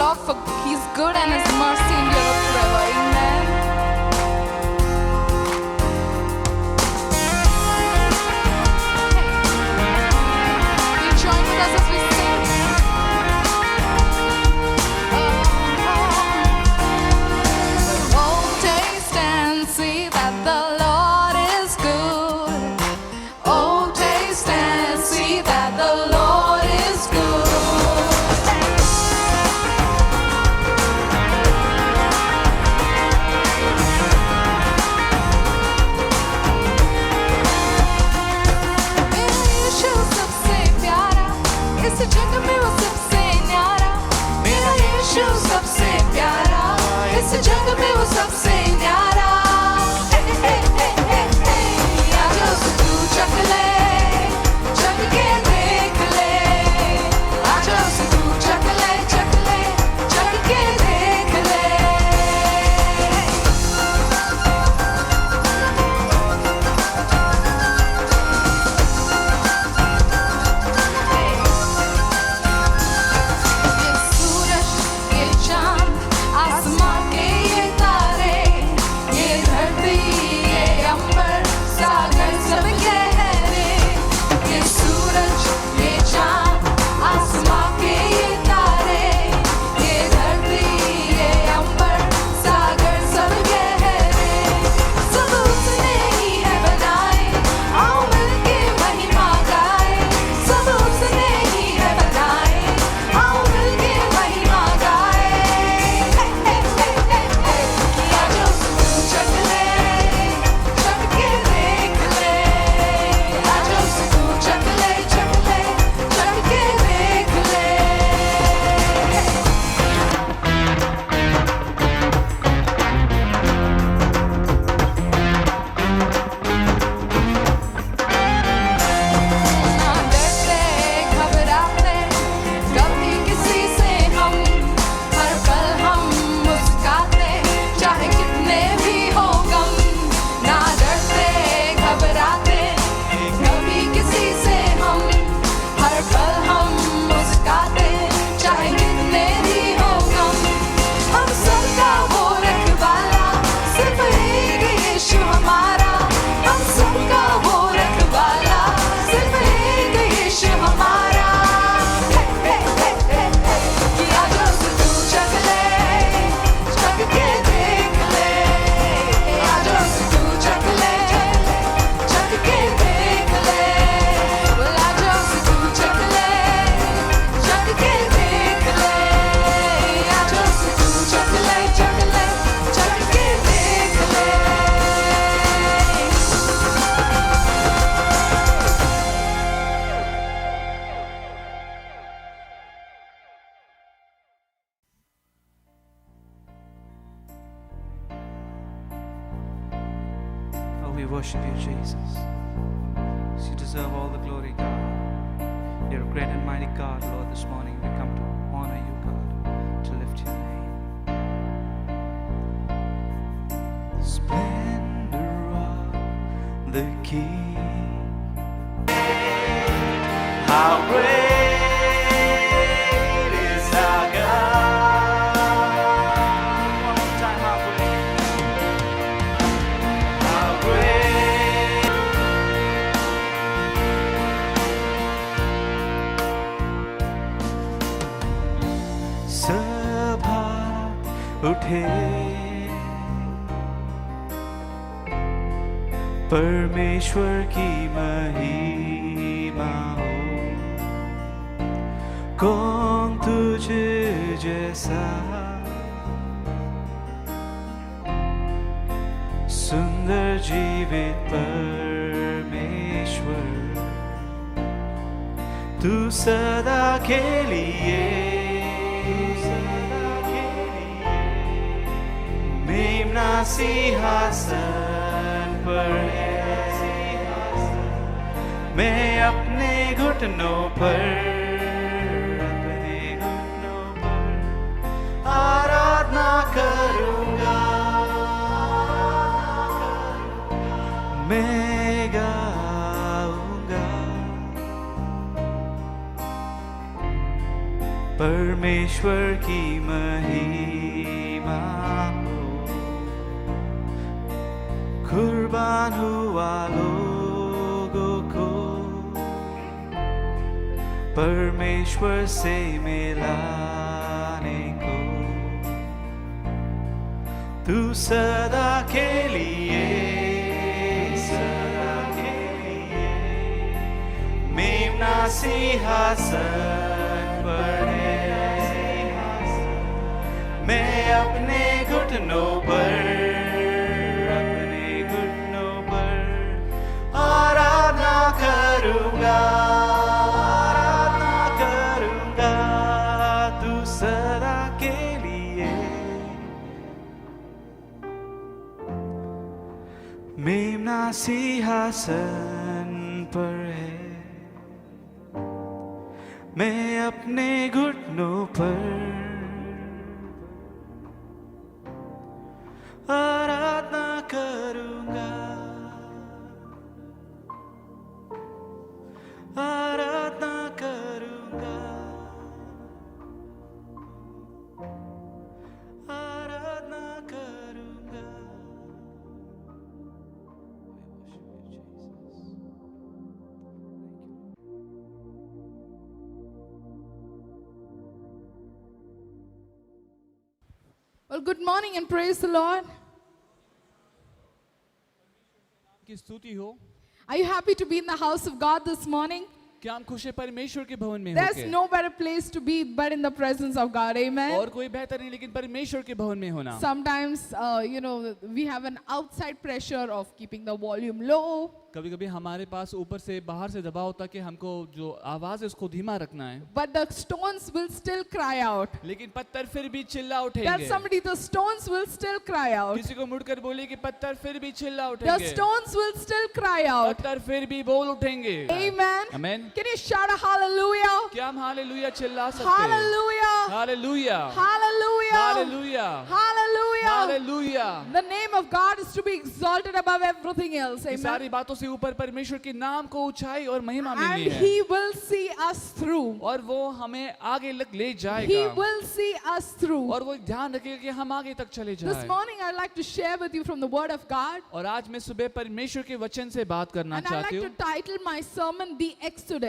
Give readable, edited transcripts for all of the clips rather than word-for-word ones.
God for He's good and His mercy endureth forever. Amen. Will you join with us as we sing? Oh, taste and see that the Lord is good. Oh, taste and see that the Lord is good. इस जग में वो सबसे न्यारा, मेरा यीशु सबसे प्यारा, इस जग में वो सबसे न्यारा। आजा उसे तू चख ले, चख के देख ले, आजा उसे तू चख ले, चख ले, चख के देख ले। We worship you, Jesus. You deserve all the glory, God. You're a great and mighty God, Lord. This morning we come to honor you, God, to lift your name. The splendor of the King. How great is our God. One more time, how great. How great. सभा उठे परमेश्वर की महिमा हो, कौन तुझे जैसा सुंदर जीवित परमेश्वर, तू सदा के लिए मेमना सिंहासन पर है। मैं अपने घुटनों पर आराधना करूंगा, मैं गाऊंगा परमेश्वर की महिमा हो, कुर्बान हुआ लोगों को परमेश्वर से मिलाने को। तू सदा के लिए मेमना सिंहासन पर है। मैं अपने घुटनों पर आराधना करूंगा, तू सदा के लिए मेमना सिंहासन पर है। मैं अपने घुटनों पर आराधना करूंगा, आराधना करूंगा, आराधना करूंगा। Well, good morning and praise the Lord. की स्तुति हो। Are you happy to be in the house of God this morning? क्या हम खुश हैं परमेश्वर के भवन में There's होके? no better place to be but in the presence of God. Amen. और कोई बेहतर नहीं लेकिन परमेश्वर के भवन में होना। Sometimes, we have an outside pressure of keeping the volume low. कभी-कभी हमारे पास ऊपर से बाहर से दबाव होता है कि हमको जो आवाज है उसको धीमा रखना है। But the stones will still cry out. लेकिन पत्थर फिर भी चिल्ला Tell उठेंगे। somebody the stones will still cry out. किसी को मुड़कर बोलिए कि पत्थर फिर भी चिल्ला The उठेंगे। stones will still cry out. पत्थर फिर भी बोल उठेंगे। Amen. Amen. Can you shout a hallelujah? क्या हम हालेलुया चिल्ला सकते हैं? Hallelujah. Hallelujah. Hallelujah. Hallelujah. Hallelujah. Hallelujah. The name of God is to be exalted above everything else. In Amen. सारी बातों से ऊपर परमेश्वर के नाम को ऊंचाई और महिमा And मिलनी है। He will see us through. और वो हमें आगे ले He जाएगा। will see us through. और वो ध्यान रखेगा कि हम आगे तक चले This जाएं। morning I'd like to share with you from the Word of God. और आज मैं सुबह परमेश्वर के वचन से बात करना And I'd like चाहती to हूँ। title my sermon The Exodus.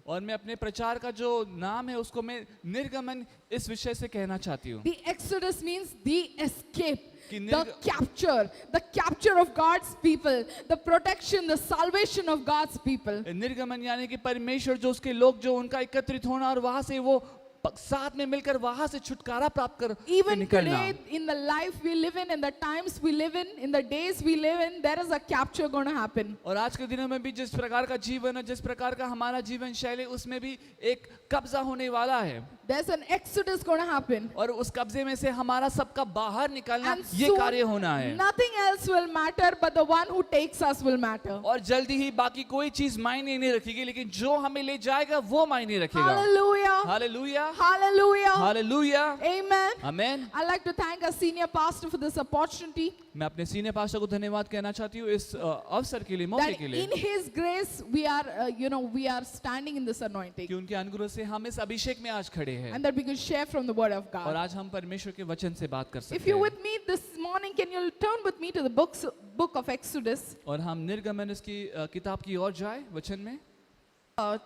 और मैं अपने प्रचार का जो नाम है उसको मैं निर्गमन इस विषय से कहना चाहती हूँ। The Exodus means the escape, कि the capture of God's people, the protection, the salvation of God's people. निर्गमन यानी कि परमेश्वर जो उसके लोग जो उनका एकत्रित होना और वहां से वो साथ में मिलकर वहां से छुटकारा प्राप्त कर Even निकलना। today, in the life we live in the times we live in the days we live in, there is a capture going to happen. और आज के दिनों में भी जिस प्रकार का जीवन है, जिस प्रकार का हमारा जीवन शैली, उसमें भी एक कब्जा होने वाला है। There's an exodus going to happen. और उस कब्जे में से हमारा सबका बाहर निकालना And ये soon, कार्य होना है। nothing else will matter, but the one who takes us will matter. और जल्दी ही बाकी कोई चीज मायने नहीं रखेगी, लेकिन जो हमें ले जाएगा वो मायने रखेगा। Hallelujah. Hallelujah. Hallelujah. Hallelujah. Amen. Amen. I'd like to thank our senior pastor for this opportunity. मैं अपने सीनियर पास्टर को धन्यवाद कहना चाहती हूँ इस अवसर के लिए, मौके That के लिए, in His grace we are standing in this anointing, कि उनके अनुग्रह से हम इस अभिषेक में आज खड़े हैं and that we can share from the Word of और God. आज हम परमेश्वर के वचन से बात कर If सकते you're हैं। with me this morning, can you turn with me to the book of Exodus, और हम निर्गमन इसकी किताब की ओर जाए वचन में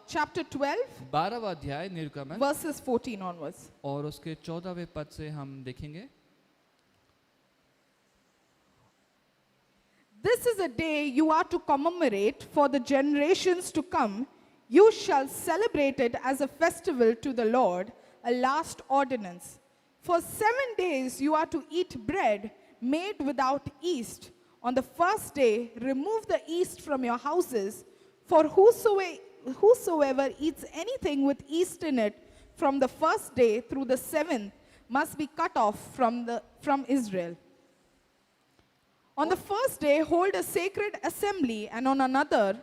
chapter 12, 12वां अध्याय निर्गमन verses 14 onwards. और उसके 14वें पद से हम देखेंगे। This is a day you are to commemorate for the generations to come. You shall celebrate it as a festival to the Lord, a last ordinance. For 7 days you are to eat bread made without yeast. On the first day, remove the yeast from your houses. For whosoever eats anything with yeast in it from the first day through the 7th must be cut off from Israel. On the first day, hold a sacred assembly, and on another,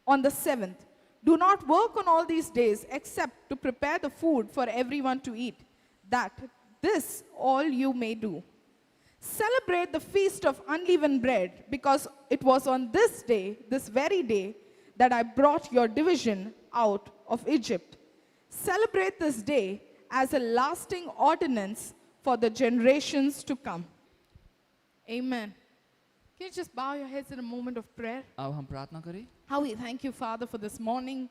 on the 7th. Do not work on all these days except to prepare the food for everyone to eat, that this all you may do. Celebrate the feast of unleavened bread, because it was on this day, this very day, that I brought your division out of Egypt. Celebrate this day as a lasting ordinance for the generations to come. Amen. Can you just bow your heads in a moment of prayer? अब हम प्रार्थना करें। How we thank you, Father, for this morning.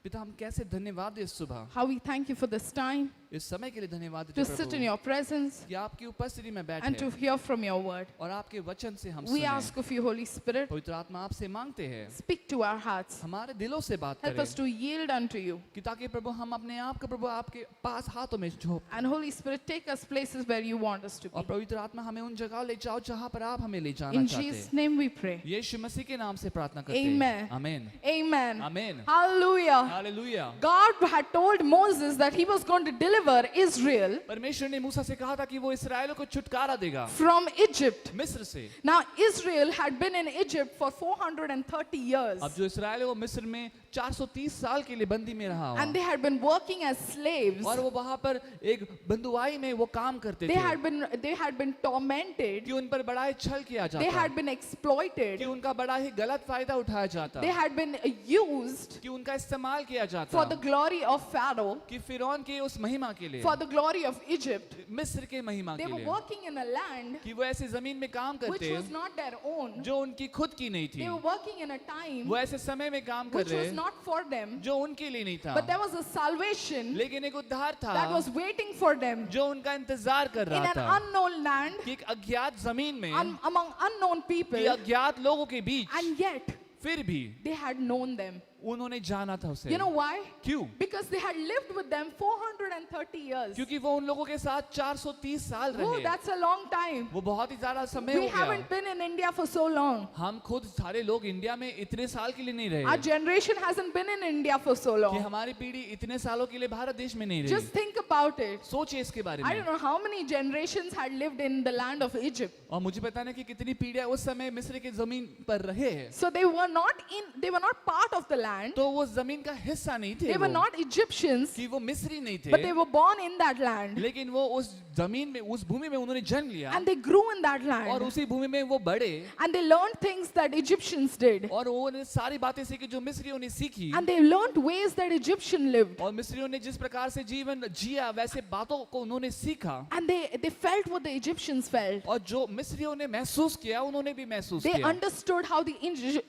पिता हम कैसे धन्यवाद दें इस सुबह, How we thank you for this time इस समय के लिए धन्यवाद to देते sit in Prabhu your presence कि आपकी उपस्थिति में and to बैठे hear from your word. और आपके वचन से हम We सुने। ask of you, Holy Spirit, पवित्र आत्मा आपसे मांगते हैं speak to our hearts. हमारे दिलों से बात Help us करें to yield unto you. कि ताकि प्रभु हम अपने आप को प्रभु आपके पास हाथों में झोंक And Holy Spirit, take us places where you want us to और be. पवित्र आत्मा हमें उन जगहों ले जाओ जहां पर आप हमें ले जाना In चाहते Jesus' हैं। name we pray. यीशु मसीह के नाम से प्रार्थना करते Amen. हैं। आमीन। Amen. आमीन। Hallelujah. Hallelujah. God had told Moses that he was going to deliver Israel परमेश्वर ने मूसा से कहा था कि वो इस्राएलियों को छुटकारा देगा from Egypt. मिस्र से। Now, Israel had been in Egypt for 430 years. अब जो इस्राएल है वो मिस्र में 430 साल के लिए बंदी में रहा And they had been working as slaves. और वो वहां पर एक बंधुआई में वो काम करते They थे had been tormented. कि उन पर बड़ा ही छल किया They जाता had been कि exploited. उनका बड़ा ही गलत फायदा उठाया जाता They had been used कि उनका इस्तेमाल किया जाता for the glory of Pharaoh, कि फिरौन के उस महिमा के लिए for the glory of Egypt. मिस्र के महिमा They के were लिए working in a land कि वो ऐसी जमीन में काम which करते was not their own. जो उनकी खुद की नहीं थी They were working in a time वो ऐसे समय में काम कर which was रहे not for them. जो उनके लिए नहीं था But there was a salvation लेकिन एक उद्धार था that was waiting for them जो उनका इंतजार कर in रहा an था unknown land, कि एक अज्ञात जमीन में among unknown people, कि अज्ञात लोगों के बीच and yet फिर भी they had known them. उन्होंने जाना था उसे You know why? क्यों Because they had lived with them 430 years. क्योंकि वो उन लोगों के साथ 430 साल Oh, रहे that's a long time. वो बहुत ही ज्यादा समय We हो haven't गया been in India for so long. हम खुद सारे लोग इंडिया में इतने साल के लिए नहीं रहे Our generation hasn't been in India for so कि long. हमारी पीढ़ी इतने सालों के लिए भारत देश में नहीं Just रही think about it. सोचिए इसके बारे I don't में know how many generations had lived in the land of Egypt. और मुझे पता नहीं कि कितनी पीढ़ियां उस समय मिस्र की जमीन पर रहे हैं So they were not part of the land. तो वो जमीन का हिस्सा नहीं थे They were वो, not Egyptians, कि वो मिस्री नहीं but they थे were born in that land. लेकिन वो उस जमीन में उस भूमि में उन्होंने जन्म लिया And they grew in that और land. उसी भूमि में वो बढ़े And they learned things that Egyptians did. और उन्होंने सारी बातें सीखी जो मिस्रियों ने सीखी And they learned ways that Egyptians lived. और मिस्रियों ने जिस प्रकार से जीवन जिया वैसे बातों को उन्होंने सीखा And they felt what the Egyptians felt. और जो मिस्रियों ने महसूस किया उन्होंने भी महसूस They किया understood how the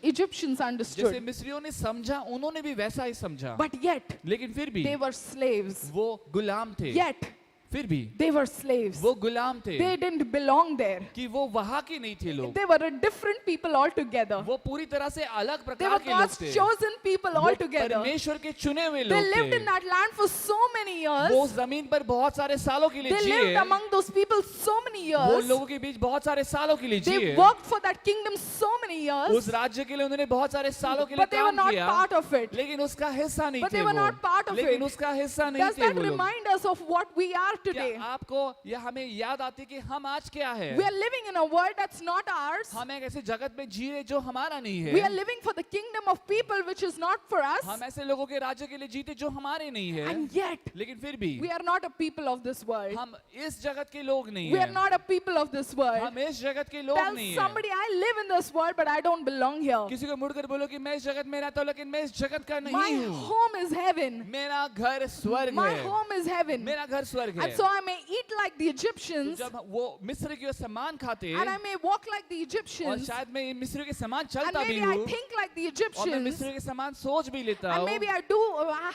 Egyptians जैसे understood. मिस्रियों ने समझा उन्होंने भी वैसा ही समझा But yet, लेकिन फिर भी they were slaves. वो गुलाम थे Yet, फिर भी they were slaves. वो गुलाम थे They didn't belong there. कि वो वहां के नहीं थे लोग They were a different people altogether. वो पूरी तरह से अलग They प्रकार were के लोग God's थे chosen people वो altogether. परमेश्वर के चुने हुए They लोग lived in थे that land for so many वो years. उस जमीन पर बहुत सारे सालों के लिए They जिए lived among those people so many वो years. लोगों के बीच बहुत सारे सालों के लिए They जिए worked for that kingdom so many उस years. राज्य के लिए उन्होंने बहुत सारे सालों के लिए But they were काम not किया part of it. लेकिन उसका हिस्सा नहीं But थे they were not part वो of लेकिन it. उसका हिस्सा नहीं Does थे that वो लोग remind us of what we are क्या today? आपको यह हमें याद आती है कि हम आज क्या है We are living in a world that's not ours. हम एक ऐसे जगत में जी रहे जो हमारा नहीं We are है living for the kingdom of people which is not for us. हम ऐसे लोगों के राज्य के लिए जीते जो हमारे नहीं है And yet, लेकिन फिर भी we are not a people of this world. हम इस जगत के लोग नहीं We are है not a people of this world. हम इस जगत के लोग Tell नहीं है somebody, I live in this world, but I don't belong here. किसी को मुड़कर बोलो कि मैं इस जगत में रहता हूँ लेकिन मैं इस जगत का My नहीं हूँ home is heaven. मेरा घर स्वर्ग My है home is heaven. मेरा घर स्वर्ग है And so I may eat like the Egyptians, जब वो मिस्र के सामान खाते and I may walk like the और Egyptians, शायद मैं मिस्र के सामान and चलता भी maybe I हूँ think like the और मैं Egyptians, मिस्र के सामान सोच भी लेता and हूँ maybe I do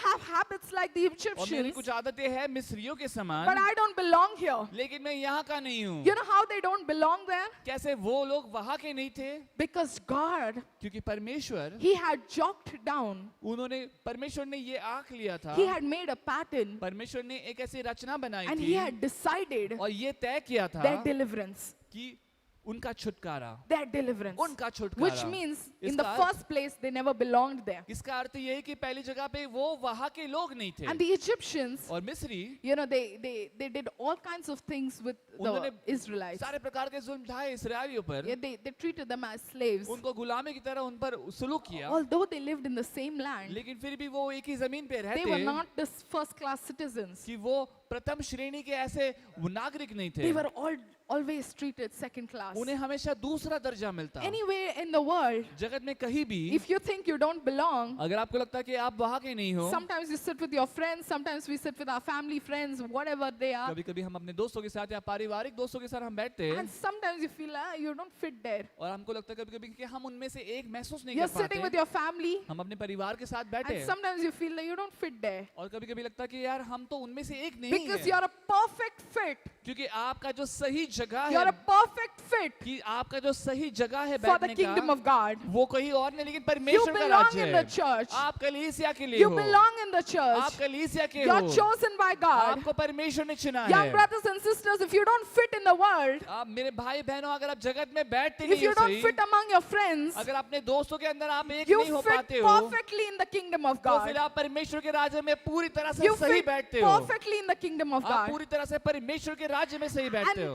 have habits like the और मेरी Egyptians, कुछ आदतें हैं मिस्रियों के but समान I don't belong here. लेकिन मैं यहाँ का नहीं हूँ You know how they don't belong there? कैसे वो लोग वहाँ के नहीं थे Because God, क्योंकि परमेश्वर He had chalked down, उन्होंने परमेश्वर ने ये आंख लिया था He had made a pattern, परमेश्वर ने एक ऐसी रचना बनाई and थी He had decided और ये तय किया था their deliverance. कि उनका छुटकारा Their deliverance. उनका छुटकारा Which means, in the इसका first place, they never belonged there. इसका अर्थ ये है कि पहली जगह पे वो वहाँ के लोग नहीं थे And the Egyptians, और मिस्री you know, they did all kinds of things with the उन्होंने Israelites. सारे प्रकार के जुल्म ढाए इसराइलियों पर Yeah, they treated them as slaves. उनको गुलामी की तरह उन पर सुलूक किया Although they lived in the same land, लेकिन फिर भी वो एक ही जमीन पे they were रहते not the first class citizens. कि वो प्रथम श्रेणी के ऐसे वो नागरिक नहीं थे They were all always treated second class. उन्हें हमेशा दूसरा दर्जा मिलता। Anywhere in the world, जगत में कहीं भी if you think you don't belong, अगर आपको लगता है कि आप वहाँ के नहीं हो, sometimes you sit with your friends, sometimes we sit with our family friends, whatever they are, कभी कभी हम अपने दोस्तों के साथ या पारिवारिक दोस्तों के साथ हम बैठते हैं and sometimes you feel you don't fit there. और हमको लगता है कभी कभी कि हम उनमें से एक महसूस नहीं You're कर sitting with पाते। your family, हम अपने परिवार के साथ बैठे and हैं sometimes you feel that you don't fit there और कभी कभी लगता है कि यार हम तो उनमें से एक नहीं because हैं, you're a perfect fit. क्योंकि आपका जो सही जगह You're है, a perfect fit कि आपका जो सही जगह है for the बैठने kingdom का, of God. वो कहीं और नहीं लेकिन You परमेश्वर का belong राज्य in the है। church. आप कलीसिया के लिए You हो, belong in the आप church. कलीसिया के You're हो, chosen by God. आपको परमेश्वर ने चुना Young है। brothers and sisters, if you don't fit in the world, आप मेरे भाई बहनों अगर आप जगत में बैठते if नहीं you हो don't सही, fit among your friends, अगर अपने दोस्तों के अंदर आप एक you नहीं हो fit पाते हो, perfectly in the kingdom of तो फिर God. आप परमेश्वर के राज्य में पूरी तरह से You सही fit बैठते हो। perfectly in the kingdom of आप God. पूरी तरह से परमेश्वर के राज्य में सही बैठते And हो।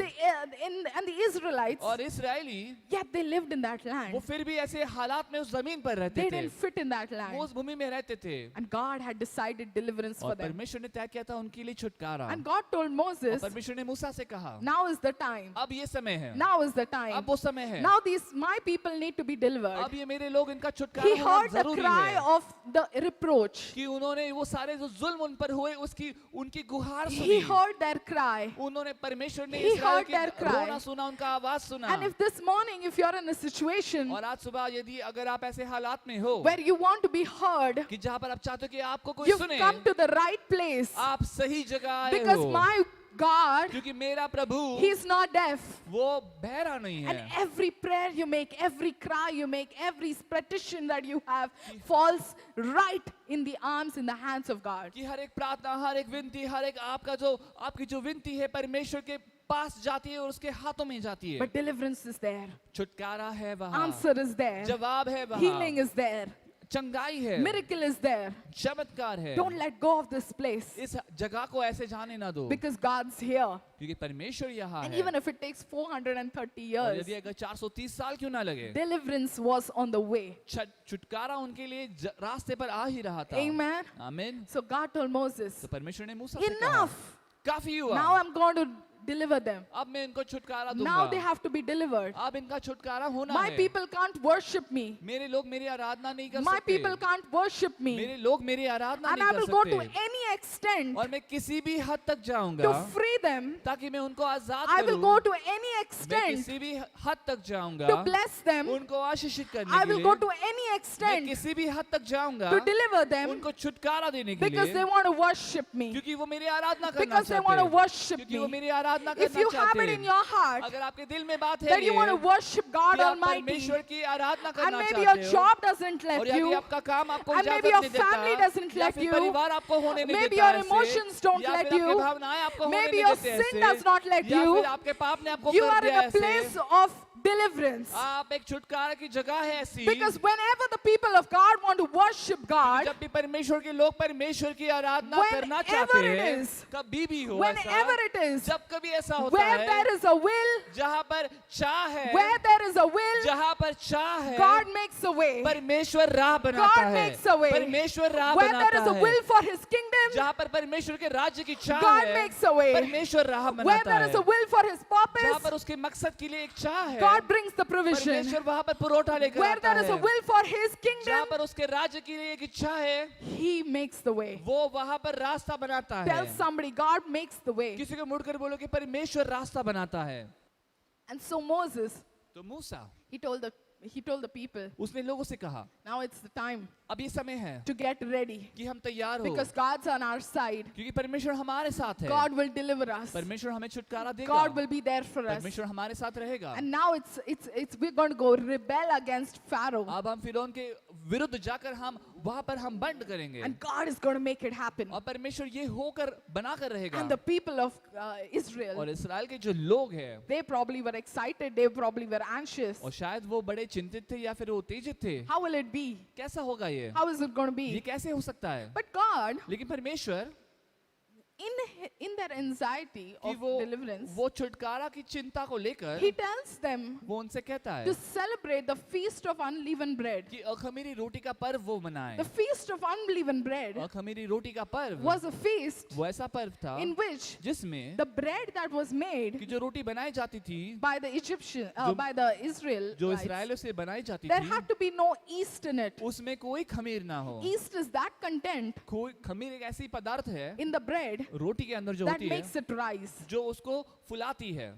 the Israelites, और Israeli yet they lived in that वो land. फिर भी ऐसे हालात में उस जमीन पर रहते They थे, didn't fit in that वो land. उस भूमि में रहते थे And God had decided deliverance for और them. परमेश्वर ने तय किया था उनके लिए छुटकारा। And God told और Moses, परमेश्वर ने मूसा से कहा, now is the time. अब ये समय है, Now is the अब time. वो समय है, Now my people need to be delivered. अब ये मेरे लोग इनका He छुटकारा होना heard the जरूरी cry है of the reproach. कि उन्होंने वो सारे जो जुल्म उन पर हुए उसकी उनकी गुहार He सुनी, heard their cry. उन्होंने परमेश्वर ने He इस्राएल heard की their cry. रोना सुना, उनका आवाज सुना। And if this morning, if you're in a situation और आज सुबह यदि अगर आप ऐसे हालात में हो where you want to be heard, कि जहाँ पर आप चाहते हो कि आपको कोई you've सुने, come to the right place. आप सही जगह आए Because हो, my God, क्योंकि मेरा प्रभु He's not deaf. वो बहरा नहीं And है। every prayer you make, every cry you make, every petition that you have falls right in the arms, in the hands of God. कि हर एक प्रार्थना, हर एक विनती, हर एक आपकी जो विनती है परमेश्वर के पास जाती है और उसके हाथों में जाती है। But deliverance is there. छुटकारा है वहाँ, Answer is there. जवाब है Healing वहाँ, is there. चंगाई है, Miracle is there. चमत्कार है। Don't let go of this place इस जगह को ऐसे जाने ना दो, because God's here. क्योंकि परमेश्वर यहाँ And है। even if it takes 430 और years, यदि अगर 430 साल क्यों ना लगे, deliverance was on the way. छुटकारा उनके लिए रास्ते पर आ ही रहा था। Amen. आमीन। So God told Moses, तो परमेश्वर ने मूसा से कहा, enough. काफी हुआ, Now I'm going to deliver them. अब मैं इनको छुटकारा Now they दूंगा, have to be delivered. अब इनका छुटकारा होना My है। people can't worship me. मेरे लोग मेरी आराधना नहीं कर My सकते, people can't worship me. मेरे लोग मेरी आराधना And नहीं I कर will go to सकते, any extent और मैं किसी भी हद तक to जाऊंगा free them. ताकि मैं उनको आजाद I will करूं, go to any मैं extent किसी भी हद तक जाऊंगा to bless them. उनको आशीषित करने I के will लिए, go to any मैं extent किसी भी हद तक जाऊंगा to deliver them उनको छुटकारा देने के because लिए, they want to worship me. क्योंकि वो मेरी आराधना करना Because they चाहते want to हैं, worship क्योंकि वो me. मेरी आराधना If करना you have चाहते it in हैं। your heart अगर आपके दिल में बात है that you want to ये worship God कि आप Almighty, परमेश्वर की आराधना and करना maybe your चाहते हो, job doesn't और let यदि you, आपका काम आपको and maybe इजाजत your नहीं देता, family doesn't या let फिर you, परिवार आपको होने नहीं maybe देता your ऐसे, emotions don't या let फिर आपकी you, भावनाएं आपको होने maybe नहीं your देते sin ऐसे, does not let या you, फिर आपके पाप ने आपको you कर are दिया in a ऐसे, place of deliverance. आप एक छुटकारा की जगह है ऐसी, Because whenever the people of God want to worship God, जब भी परमेश्वर के लोग परमेश्वर की आराधना करना Whenever चाहते it हैं, is, कभी भी हो whenever ऐसा, it is, जब कभी ऐसा होता where है, there is a will, जहाँ पर चाह है, where there is a will, जहाँ पर चाह है, God makes a way. परमेश्वर राह बनाता God है, makes a way. परमेश्वर राह Where there is बनाता a है, will for His kingdom, जहाँ पर परमेश्वर के राज्य की चाह God है, makes a way. परमेश्वर राह Where बनाता there is a है, will for His जहाँ purpose, पर उसके मकसद के लिए एक चाह है, God brings the provision. परमेश्वर वहाँ पर पुरोठा लेकर Where आता there is a है, will for His जहाँ kingdom, पर उसके राज्य के लिए एक इच्छा है, He makes the way. वो वहाँ पर रास्ता बनाता Tell है। somebody, God makes the way. किसी को मुड़कर बोलो कि परमेश्वर रास्ता बनाता है। And so Moses, तो मूसा he told the people, उसने लोगों से कहा, now it's the time अब ये समय है to get ready कि हम तैयार हो, because God's on our side. क्योंकि परमेश्वर हमारे साथ है, God will deliver us. परमेश्वर हमें छुटकारा देगा, God will be there for us. परमेश्वर हमारे साथ रहेगा। And now we're going to go rebel against Pharaoh. अब हम फिरौन के विरुद्ध जाकर हम वहाँ पर हम बंद करेंगे, And God is going to make it happen. और परमेश्वर ये होकर बनाकर रहेगा। And the people of Israel, और इसराइल के जो लोग हैं, they probably were excited, they probably were anxious. और शायद वो बड़े चिंतित थे या फिर वो उत्तेजित थे, How will it be? कैसा होगा ये How is it going to ये be? कैसे हो सकता है? But God, लेकिन परमेश्वर in their anxiety कि of deliverance, वो छुटकारा की चिंता को लेकर he tells them वो उनसे कहता है to celebrate the feast of unleavened bread. कि अखमीरी रोटी का पर्व वो मनाए। The feast of unleavened bread अखमीरी रोटी का पर्व was a feast वो ऐसा पर्व था in which जिसमें the bread that was made कि जो रोटी बनाई जाती थी, by the Egyptian, जो- by the Israel, जो इसराइलियों से बनाई जाती there थी, had to be no yeast in it. उसमें कोई खमीर ना हो। Yeast is that content कोई खमीर एक ऐसी पदार्थ है in the bread रोटी के अंदर जो that होती है makes it rise. जो उसको फुलाती है।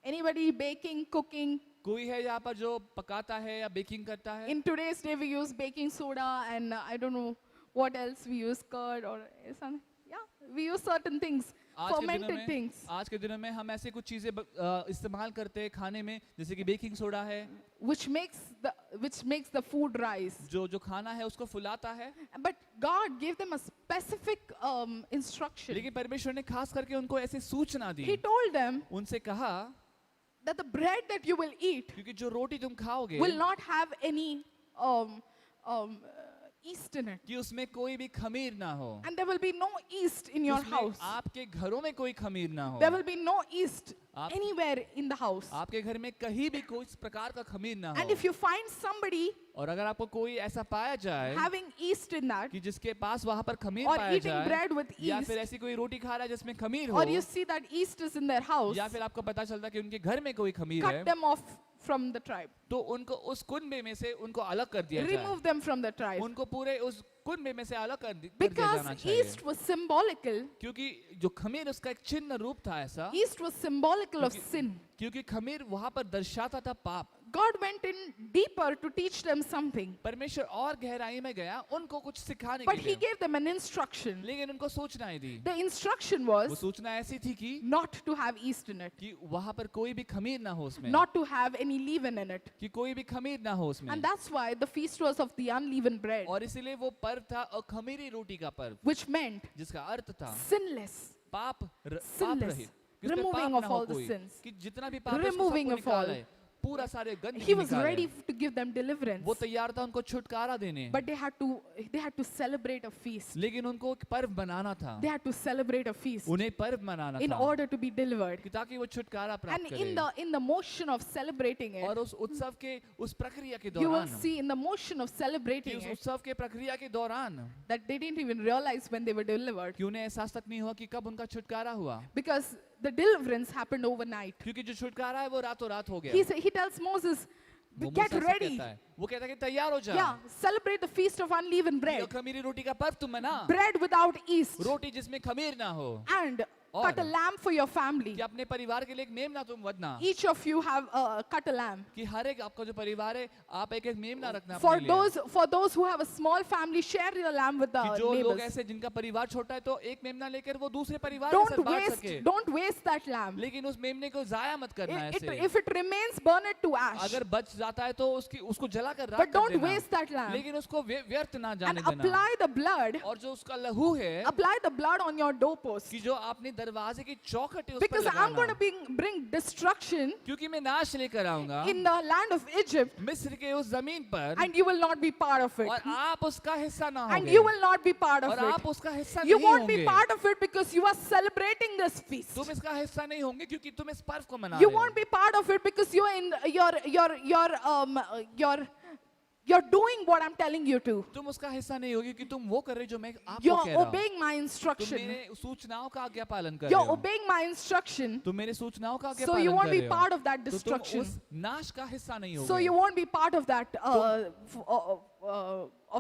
Anybody baking, cooking? कोई है यहाँ पर जो पकाता है या बेकिंग करता है? In today's day, we use baking soda and I don't know what else we use, curd or something. Yeah, we use certain things, fermented things, आज के दिनों में हम ऐसे कुछ चीजें इस्तेमाल करते हैं खाने में, जैसे कि बेकिंग सोडा है which makes the food rise. जो खाना है उसको फुलाता है। But God gave them a specific instruction. लेकिन परमेश्वर ने खास करके उनको ऐसी सूचना दी, He told them उनसे कहा that the bread that you will eat क्योंकि जो रोटी तुम खाओगे will not have any yeast in it. कि उसमें कोई भी खमीर ना हो, And there will be no yeast in your उसमें house. आपके घरों में कोई खमीर ना हो, There will be no yeast आप- anywhere in the house. आपके घर में कहीं भी कोई इस प्रकार का खमीर ना And हो। if you find somebody और अगर आपको कोई ऐसा पाया जाए having yeast in that, कि जिसके पास वहाँ पर खमीर or पाया eating जाए, bread with या yeast, फिर ऐसी कोई रोटी खा रहा है जिसमें खमीर or हो, you see that yeast is in their house, या फिर आपको पता चलता है कि उनके घर में कोई खमीर cut है, them off from the tribe. तो उनको उस कुनबे में से उनको अलग कर दिया जाए, Remove them from the tribe. उनको पूरे उस कुनबे में से अलग कर दिया Because जाना चाहिए, yeast was symbolical. क्योंकि जो खमीर उसका एक चिन्ह रूप था ऐसा, Yeast was symbolical of क्योंकि- sin. क्योंकि खमीर वहाँ पर दर्शाता था पाप। God went in deeper to teach them something. परमेश्वर और गहराई में गया उनको कुछ सिखाने But के He लिए, gave them an instruction. लेकिन उनको सूचनाएं दी। The instruction वो was सूचना ऐसी थी कि not to have yeast in it, वहाँ पर कोई भी खमीर ना हो उसमें, not to have any leaven in it. कि कोई भी खमीर ना हो उसमें, And that's why the feast was of the unleavened bread, और इसीलिए वो पर्व था अखमीरी रोटी का पर्व, which meant जिसका अर्थ था sinless, पाप Sinless. रहित, कि उसमें Removing पाप of ना हो all the कोई, sins. कि जितना भी पाप है उसको Removing सबको of all. निकाला है, पूरा सारे गंदगी He was निकाला ready है। to give them deliverance. वो तैयार था उनको छुटकारा देने, But they had to celebrate a feast. लेकिन उनको एक पर्व बनाना था, They had to celebrate a feast उन्हें पर्व मनाना in था, order to be delivered. कि ताकि वो छुटकारा And प्राप्त करे। in the motion of celebrating और it, उस उत्सव के उस प्रक्रिया के you will दौरान, see in the motion of कि celebrating उस it उत्सव के प्रक्रिया के दौरान that they didn't even realize when they were delivered, कि उन्हें एहसास तक नहीं हुआ कि कब उनका छुटकारा हुआ, because the deliverance happened overnight. क्योंकि जो छुटकारा है वो रातों रात हो गया। He tells Moses, वो get मूसा से ready. कहता है, वो कहता है कि तैयार हो जा, Yeah, celebrate the feast of unleavened ये bread. खमीरी रोटी का पर्व तुम मना, Bread without yeast. रोटी जिसमें खमीर ना हो, And और- cut a lamb for your family. कि अपने परिवार के लिए एक मेमना तुम वधना, Each of you have cut a lamb. कि हर एक आपका जो परिवार है आप एक एक मेमना रखना For अपने लिए। those who have a small family, share your lamb with the कि जो लोग neighbors. ऐसे जिनका परिवार छोटा है तो एक मेमना लेकर वो दूसरे परिवार के Don't साथ बांट सके, don't waste that lamb. लेकिन उस मेमने को जाया मत करना है ऐसे। If it remains, burn it to ash. अगर बच जाता है तो उसको जलाकर राख But कर don't देना, waste that lamb. लेकिन उसको व्यर्थ ना And जाने देना। apply the blood. और जो उसका लहू है Apply the blood on your doorpost. कि जो आपने दरवाजे की चौखट है उस पर Because I'm going लगाना, to bring destruction क्योंकि मैं नाश लेकर आऊंगा in the land of Egypt, मिस्र के उस जमीन पर, and you will not be part of it. और आप उसका हिस्सा ना And होंगे, you will not be part of और आप it. उसका हिस्सा You नहीं won't be होंगे, part of it because you are celebrating this feast. तुम इसका हिस्सा नहीं होंगे क्योंकि तुम इस पर्व को मना You रहे हो। won't be part of it because you are in you're doing what I'm telling you to. तुम उसका हिस्सा नहीं होगी कि तुम वो कर रहे हो जो मैं आपको You're कह रहा हूँ, obeying my तुम instruction. मेरे सूचनाओं का आज्ञा पालन कर रहे You're हो, obeying my instruction, तुम मेरे सूचनाओं का आज्ञा so पालन you won't कर be रहे हो, part of that तो तुम destruction. उस नाश का हिस्सा नहीं So you होगे, won't be part of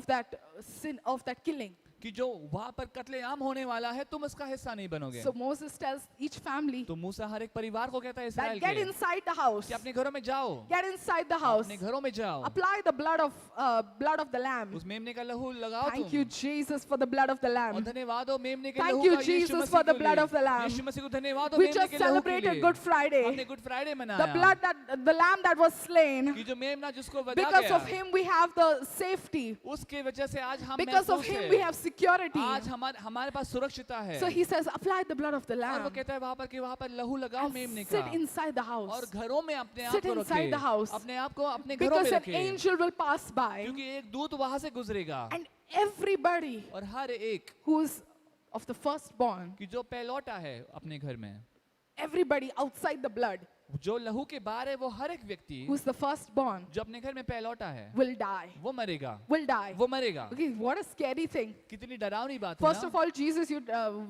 that sin, of that killing. कि जो वहाँ पर कत्लेआम होने वाला है तुम उसका हिस्सा नहीं बनोगे। So Moses tells each family तो मूसा हर एक परिवार को कहता है that इस्राएल get के inside the house. कि अपने घरों में जाओ, Get inside the house. अपने घरों में जाओ, Apply the blood of the lamb. उस मेमने का लहू लगाओ Thank तुम, you, Jesus, for the blood of the और lamb. धन्यवाद हो मेमने के Thank लहू you, का, यीशु Jesus, मसीह for the के blood लिए। of the lamb. यीशु मसीह को धन्यवाद हो We मेमने just के लहू के celebrated लिए। Good Friday. हमने गुड फ्राइडे The मनाया, the lamb that was slain. कि जो मेमना जिसको वधा Because of गया, him we have the safety. उसके वजह से आज हम Because of महफूज him हैं। we have security. आज हमारे पास सुरक्षिता है। So he says, apply the blood of the और वो lamb. कहता है वहाँ पर कि वहाँ पर लहू लगाओ And मेमने sit का, inside the और house. घरों में अपने आप Sit को inside the रखे, house. अपने आप को अपने घरों में Because an रखे, angel will pass by. क्योंकि एक दूत वहाँ से गुजरेगा, And everybody और हर एक of the firstborn, कि जो पहलौटा है अपने घर में, everybody outside the blood जो लहू के बाहर है, वो हर एक व्यक्ति who's the firstborn जो अपने घर में पहलौटा है will die. वो मरेगा, Will die. वो मरेगा। Okay, what a scary thing. कितनी डरावनी बात है First ना? of all,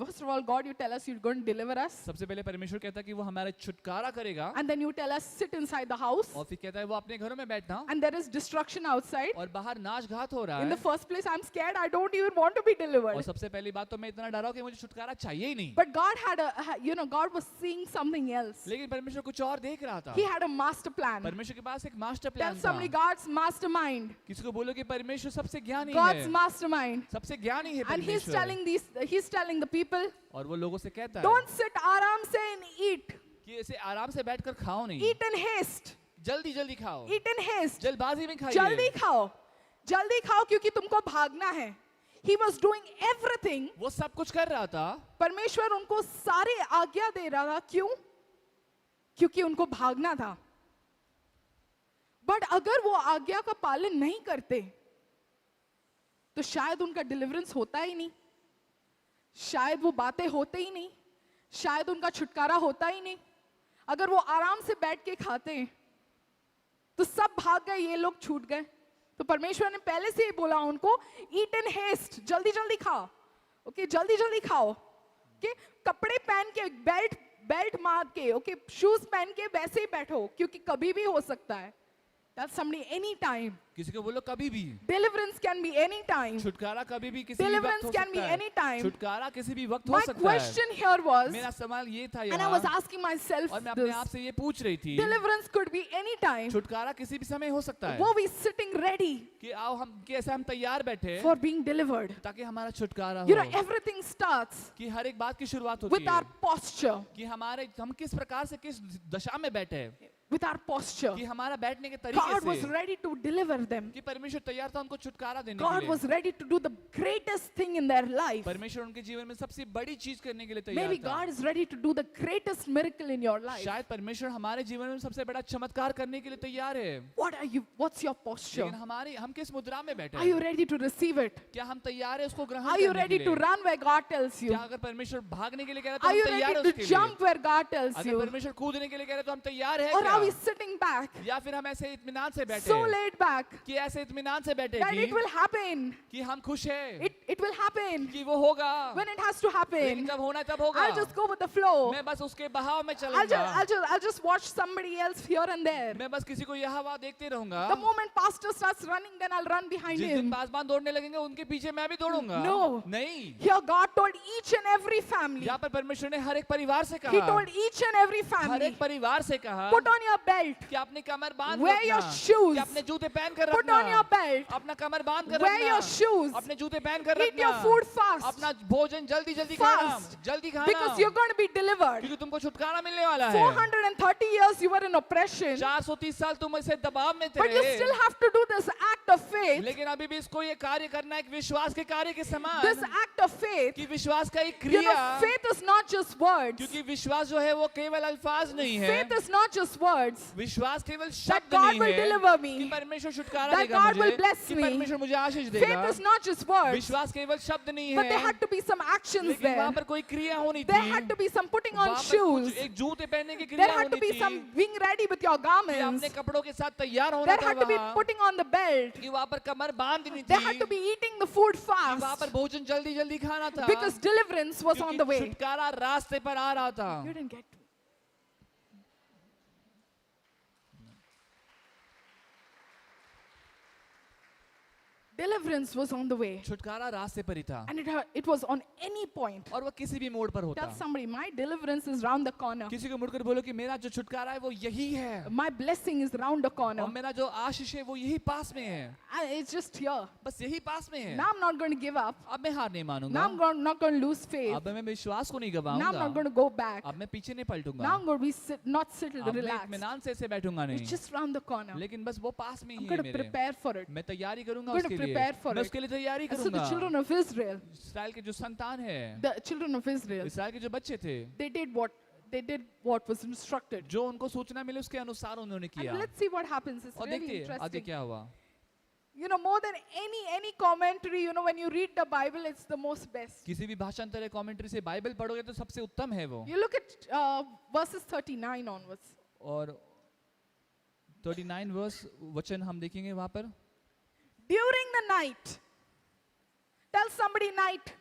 first of all, God, you tell us you're going to deliver us. सबसे पहले परमेश्वर कहता है कि वो हमारा छुटकारा करेगा, And then you tell us sit inside the house. और फिर कहता है वो अपने घरों में बैठना, And there is destruction outside. और बाहर नाश घात हो रहा In the है। first place, I'm scared. I don't even want to be और delivered. सबसे पहली बात तो मैं इतना डरा हूं कि मुझे छुटकारा चाहिए ही नहीं। But God God was seeing something else. लेकिन परमेश्वर कुछ और देख रहा था। He had a master plan. परमेश्वर के पास एक मास्टर Tell प्लान था। somebody God's mastermind. किसी को बोलो कि परमेश्वर सबसे ज्ञानी God's है, mastermind. सबसे ज्ञानी है And परमेश्वर। he's telling the people, और वो लोगों से कहता है don't sit आराम से and eat. कि ऐसे आराम से बैठकर खाओ नहीं, Eat in haste. जल्दी जल्दी खाओ, Eat in haste. जल्दबाजी में जल्दी खाइए। खाओ. जल्दी खाओ क्योंकि तुमको भागना है. He was doing everything. वो सब कुछ कर रहा था, परमेश्वर उनको सारे आज्ञा दे रहा था. क्यों? क्योंकि उनको भागना था. बट अगर वो आज्ञा का पालन नहीं करते तो शायद उनका डिलीवरेंस होता ही नहीं, शायद वो बातें होते ही नहीं, शायद उनका छुटकारा होता ही नहीं. अगर वो आराम से बैठ के खाते तो सब भाग गए, ये लोग छूट गए. तो परमेश्वर ने पहले से ही बोला उनको, ईट इन हेस्ट, जल्दी जल्दी खाओ. ओके, जल्दी जल्दी खाओ. ओके, कपड़े पहन के, बेल्ट मार के, ओके, शूज पहन के वैसे ही बैठो क्योंकि कभी भी हो सकता है. Tell somebody anytime. किसी को बोलो कभी भी। Deliverance can be anytime. छुटकारा कभी भी किसी भी वक्त Deliverance हो can be सकता है। anytime. छुटकारा किसी भी वक्त हो My सकता है। question here was, मेरा सवाल ये था and I was यहाँ, asking myself और मैं अपने this, आप से ये पूछ रही थी, deliverance could be anytime. छुटकारा किसी भी समय हो सकता है Were we sitting ready कि आओ हम कैसे हम तैयार बैठे for being delivered? ताकि हमारा छुटकारा You know, हो। everything starts कि हर एक बात की शुरुआत होती with our है posture. कि हम किस प्रकार से किस दशा में बैठे हैं, With our posture. कि हमारा बैठने के God तरीके was से, ready to deliver them. कि परमेश्वर तैयार था उनको छुटकारा देने God के was लिए। ready to do the greatest thing in their life. परमेश्वर उनके जीवन में सबसे बड़ी चीज करने के लिए तैयार Maybe था। God is ready to do the greatest miracle in your life. शायद परमेश्वर हमारे जीवन में सबसे बड़ा चमत्कार करने के लिए तैयार है, What's your posture? लेकिन हम किस मुद्रा में बैठे Are you हैं? ready to receive it? क्या हम तैयार है उसको ग्रहण Are you करने ready के to लिए? run where God tells you? क्या अगर परमेश्वर भागने के लिए कह रहा है तो Are हम you तैयार है ready उसके to लिए? jump where God tells अगर you? परमेश्वर कूदने के लिए कह रहा है तो हम तैयार है Or are we क्या? sitting back, या फिर हम ऐसे इत्मीनान से बैठे so हैं laid back, कि ऐसे इत्मीनान से बैठे that it कि will happen? हम खुश हैं It will happen कि वो होगा, when it has to लेकिन happen. जब होना तब होगा। I'll just go with the flow. मैं बस उसके बहाव में I'll चलूंगा, just watch somebody else here and there. मैं बस किसी को यहाँ वहाँ देखते रहूंगा। The moment pastor starts running, then I'll run behind जिस दिन him. पासबान दौड़ने लगेंगे उनके पीछे मैं भी दौड़ूंगा। No. नहीं, Here God told each and every family. यहाँ पर परमेश्वर ने हर एक परिवार से He कहा, told each and every her family, एक परिवार से कहा put on your belt, कि अपनी कमर बांध wear रखना, your shoes, कि अपने जूते पहन कर put on your रखना, belt, अपना कमर बांध कर wear your रखना, shoes, अपने जूते पहन कर eat your रखना, food fast, अपना भोजन जल्दी जल्दी खाना, fast, जल्दी खाना, because you're going to be delivered. क्योंकि तुमको छुटकारा मिलने वाला है। 430 years you were in oppression, 430 साल तुम ऐसे दबाव में but you still थे, have to do this act of faith. लेकिन अभी भी इसको ये कार्य करना एक विश्वास के कार्य के This समान, act of faith, कि विश्वास का एक you know, क्रिया, faith is not just words. क्योंकि विश्वास जो है वो केवल अल्फाज नहीं है, Faith is not just words. विश्वास केवल That शब्द God नहीं will है deliver कि me. परमेश्वर छुटकारा That देगा God will मुझे, bless कि me. परमेश्वर मुझे आशीष Faith देगा। is not just words, विश्वास केवल शब्द नहीं but there है, had to be some actions लेकिन there. वहाँ पर कोई क्रिया होनी There थी, had to be some putting on वहाँ पर shoes. कुछ एक जूते पहनने की There क्रिया had to होनी be थी, some being ready with your कि garments. अपने कपड़ों के साथ तैयार होना There था had to be वहाँ, putting on the belt. कि वहाँ पर कमर बांधनी There थी, had to be eating the food कि वहाँ fast. पर भोजन जल्दी जल्दी खाना था, Because deliverance was on the क्योंकि way. छुटकारा रास्ते पर आ रहा था। You didn't get to. Deliverance was on the way. छुटकारा रास्ते पर ही था, And it was on any point. और वो किसी भी मोड़ पर होता। Tell somebody, my deliverance is round the corner. किसी को मुड़कर बोलो कि मेरा जो छुटकारा है वो यही है, My blessing is round the corner. और मेरा जो आशीष है वो यही पास में है, And it's just here. बस यही पास में है। Now I'm not going to give up. अब मैं हार नहीं Now मानूंगा, I'm not going to lose faith. अब मैं विश्वास को नहीं Now I'm not गवाऊंगा, going to go back. अब मैं पीछे नहीं पलटूंगा, Now I'm going to be not settled, अब मैं relaxed. इत्मीनान से ऐसे बैठूंगा नहीं, It's just round the corner. लेकिन बस वो पास में I'm ही है going to मेरे। prepare for it. मैं तैयारी करूंगा I'm going उसके to लिए, prepare for मैं it. उसके लिए तैयारी And so the करूंगा। children of Israel, इसराइल के जो संतान है, the children of Israel, Israel के जो बच्चे थे, they did what was instructed. जो उनको सूचना मिली उसके अनुसार उन्होंने किया। And let's see what happens. It's और really देखिए आगे interesting. क्या हुआ। more than any commentary, when you read the Bible, it's the most best. किसी भी भाषांतर या कमेंट्री से बाइबल पढ़ोगे तो सबसे उत्तम है वो. You look at verses 39 onwards. और 39 वर्स वचन हम देखेंगे वहां पर. During the night, tell somebody night.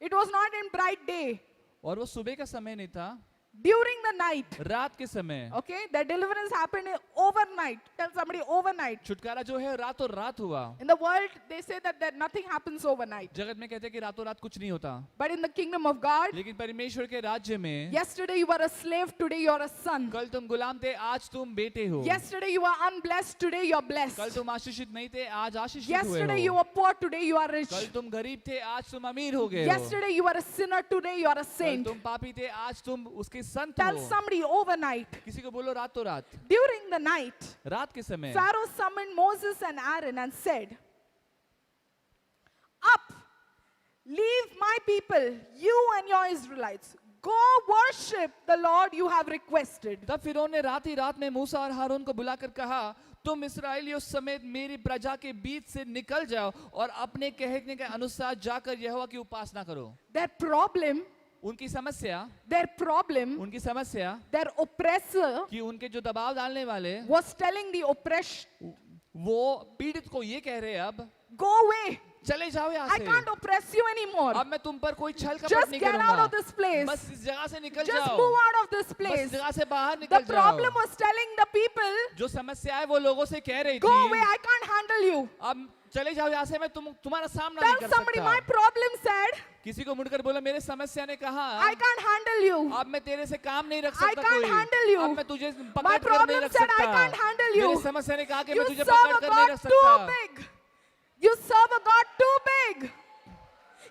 It was not in bright day. और वो सुबह का समय नहीं था, During the night. रात के समय. Okay, the deliverance happened overnight. Tell somebody overnight. छुटकारा जो है रातों रात हुआ. In the world, they say that nothing happens overnight. जगत में कहते हैं कि रातों रात कुछ नहीं होता, But in the kingdom of God, लेकिन परमेश्वर के राज्य में yesterday you were a slave, today you are a son. कल तुम गुलाम थे, आज तुम बेटे हो. Yesterday you were unblessed, today you are कल blessed. तुम आशीषित नहीं थे, आज आशीषित Yesterday हुए you हो. were poor, today you are rich. कल तुम गरीब थे, आज तुम अमीर हो गए हो. Yesterday you were a sinner, today you are a कल saint. तुम पापी थे, आज तुम उसके संत Tell हो. somebody overnight. किसी को बोलो रातों रात. During the night, रात के समय Pharaoh summoned Moses and Aaron and said, Up, leave my people, you and your Israelites. Go worship the Lord you have requested. तब फिरौन ने रात ही रात में मूसा और हारून को बुलाकर कहा, तुम इस्राएलियों समेत मेरी प्रजा के बीच से निकल जाओ और अपने कहने के अनुसार जाकर यहोवा की उपासना करो. Their problem, उनकी समस्या, their समस्या their oppressor कि उनके जो दबाव डालने वाले, was telling the oppressed, वो पीड़ित को ये कह रहे हैं, अब Go away. चले जाओ यहाँ I से. can't oppress you anymore. अब मैं तुम पर कोई छल कपट Just नहीं get out करूंगा. of this place. बस इस जगह से निकल Just जाओ. move out of this बस place. इस जगह से बाहर The निकल problem जाओ. was telling the people, जो समस्या है वो लोगों से कह रही Go away, थी, I can't handle you. अब चले जाओ यहाँ से, मैं तुम्हारा सामना नहीं Tell कर somebody, my सकता. problem said, किसी को मुड़कर बोला, मेरे समस्या ने कहा, I can't handle you. अब मैं तेरे से काम नहीं रख I सकता can't कोई. handle you. अब मैं तुझे My पकड़ कर नहीं problem रख said, I सकता. can't handle you. मेरी समस्या ने कहा कि You मैं तुझे serve पकड़ a कर नहीं God रख too सकता. big. You serve a God too big.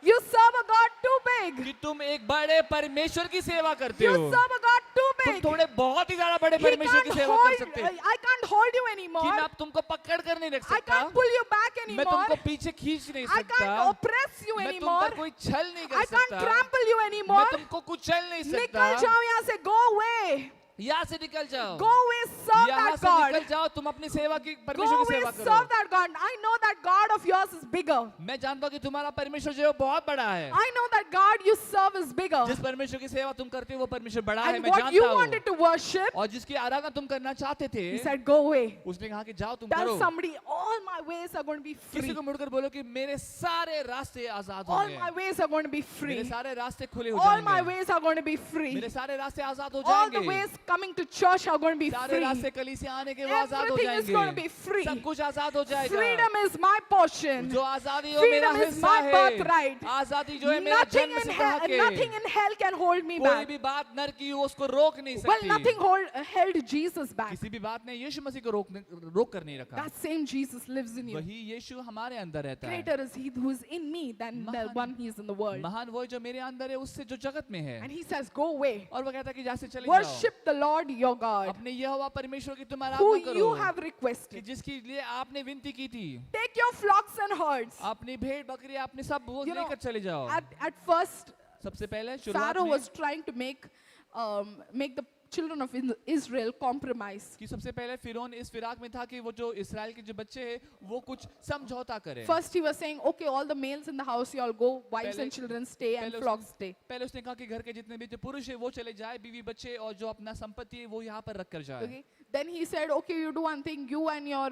You serve a God too big. कि तुम एक बड़े परमेश्वर की सेवा करते You हो. serve a God too तुम big. थोड़े बहुत ही ज्यादा बड़े He परमेश्वर की can't सेवा कर सकते हो. I can't hold you कि anymore. मैं अब तुमको पकड़ कर नहीं रख I सकता. can't pull you back मैं anymore. तुमको पीछे खींच नहीं I सकता. can't oppress you मैं तुम anymore. पर कोई छल नहीं कर I can't सकता. trample you anymore. मैं तुमको कुचल नहीं सकता. निकल जाओ यहाँ से. Go away. यहाँ से निकल जाओ. Go away. Serve यहाँ that से God. निकल जाओ. तुम अपनी सेवा की Go परमेश्वर की away. सेवा Serve करो. that God. I know that God of yours is bigger. मैं जानता हूँ कि तुम्हारा परमेश्वर जो है वो बहुत बड़ा है. I know that God you serve is bigger. जिस परमेश्वर की सेवा तुम करते हो वो परमेश्वर बड़ा है. And मैं what you जानता हूँ. wanted to worship, और जिसकी आराधना तुम करना चाहते थे, he said, Go away. उसने कहा कि जाओ तुम Tell करो. somebody, all my ways are going to be किसी free. को मुड़कर बोलो कि मेरे सारे रास्ते आजाद All होंगे. my ways are going to be मेरे free. सारे रास्ते खुले हो All my जाएंगे. ways are going to be free. मेरे सारे रास्ते आजाद हो All the जाएंगे. ways coming to church are going to be सारे free. रास्ते कलीसिया आने के वो आजाद हो Everything is going to जाएंगे. be free. सब कुछ आजाद हो जाएगा. Freedom is my portion. जो आजादी हो मेरा Freedom is हिस्सा my है. birthright. आजादी जो है मेरा Nothing जन्म in सिद्ध hell, हक है. nothing in hell can hold me कोई back. भी बात नर की हो उसको रोक नहीं Well, सकती. nothing held Jesus back. किसी भी बात ने यीशु मसीह को रोक कर नहीं रखा. That same Jesus lives in you. वही यीशु हमारे अंदर रहता है. Greater is He who is in me than the महान- one He is in the world. महान वो है जो मेरे अंदर है उससे जो जगत में है. And He says, Go away. और वो कहता है कि जहाँ से चले जाओ. Worship the Lord your God, अपने यहोवा परमेश्वर की तुम who आराधना करो. you have कि requested. जिसके लिए आपने विनती की थी. Take your flocks and herds. अपनी भेड़ बकरी अपने सब वो You know, लेकर चले जाओ. At first, सबसे पहले शुरुआत Pharaoh में was trying to make the children of Israel compromise. कि सबसे पहले फिरौन इस फिराक में था कि वो जो इस्राएल के जो बच्चे हैं वो कुछ समझौता करें. First, he was saying, Okay, all the males in the house, you all go, wives पहले- and children stay, and पहले flocks उसने- stay. पहले उसने कहा कि घर के जितने भी जो पुरुष है वो चले जाए, बीवी बच्चे और जो अपना संपत्ति है वो यहाँ पर रख कर जाए. Okay. Then he said, Okay, you do one thing, you and your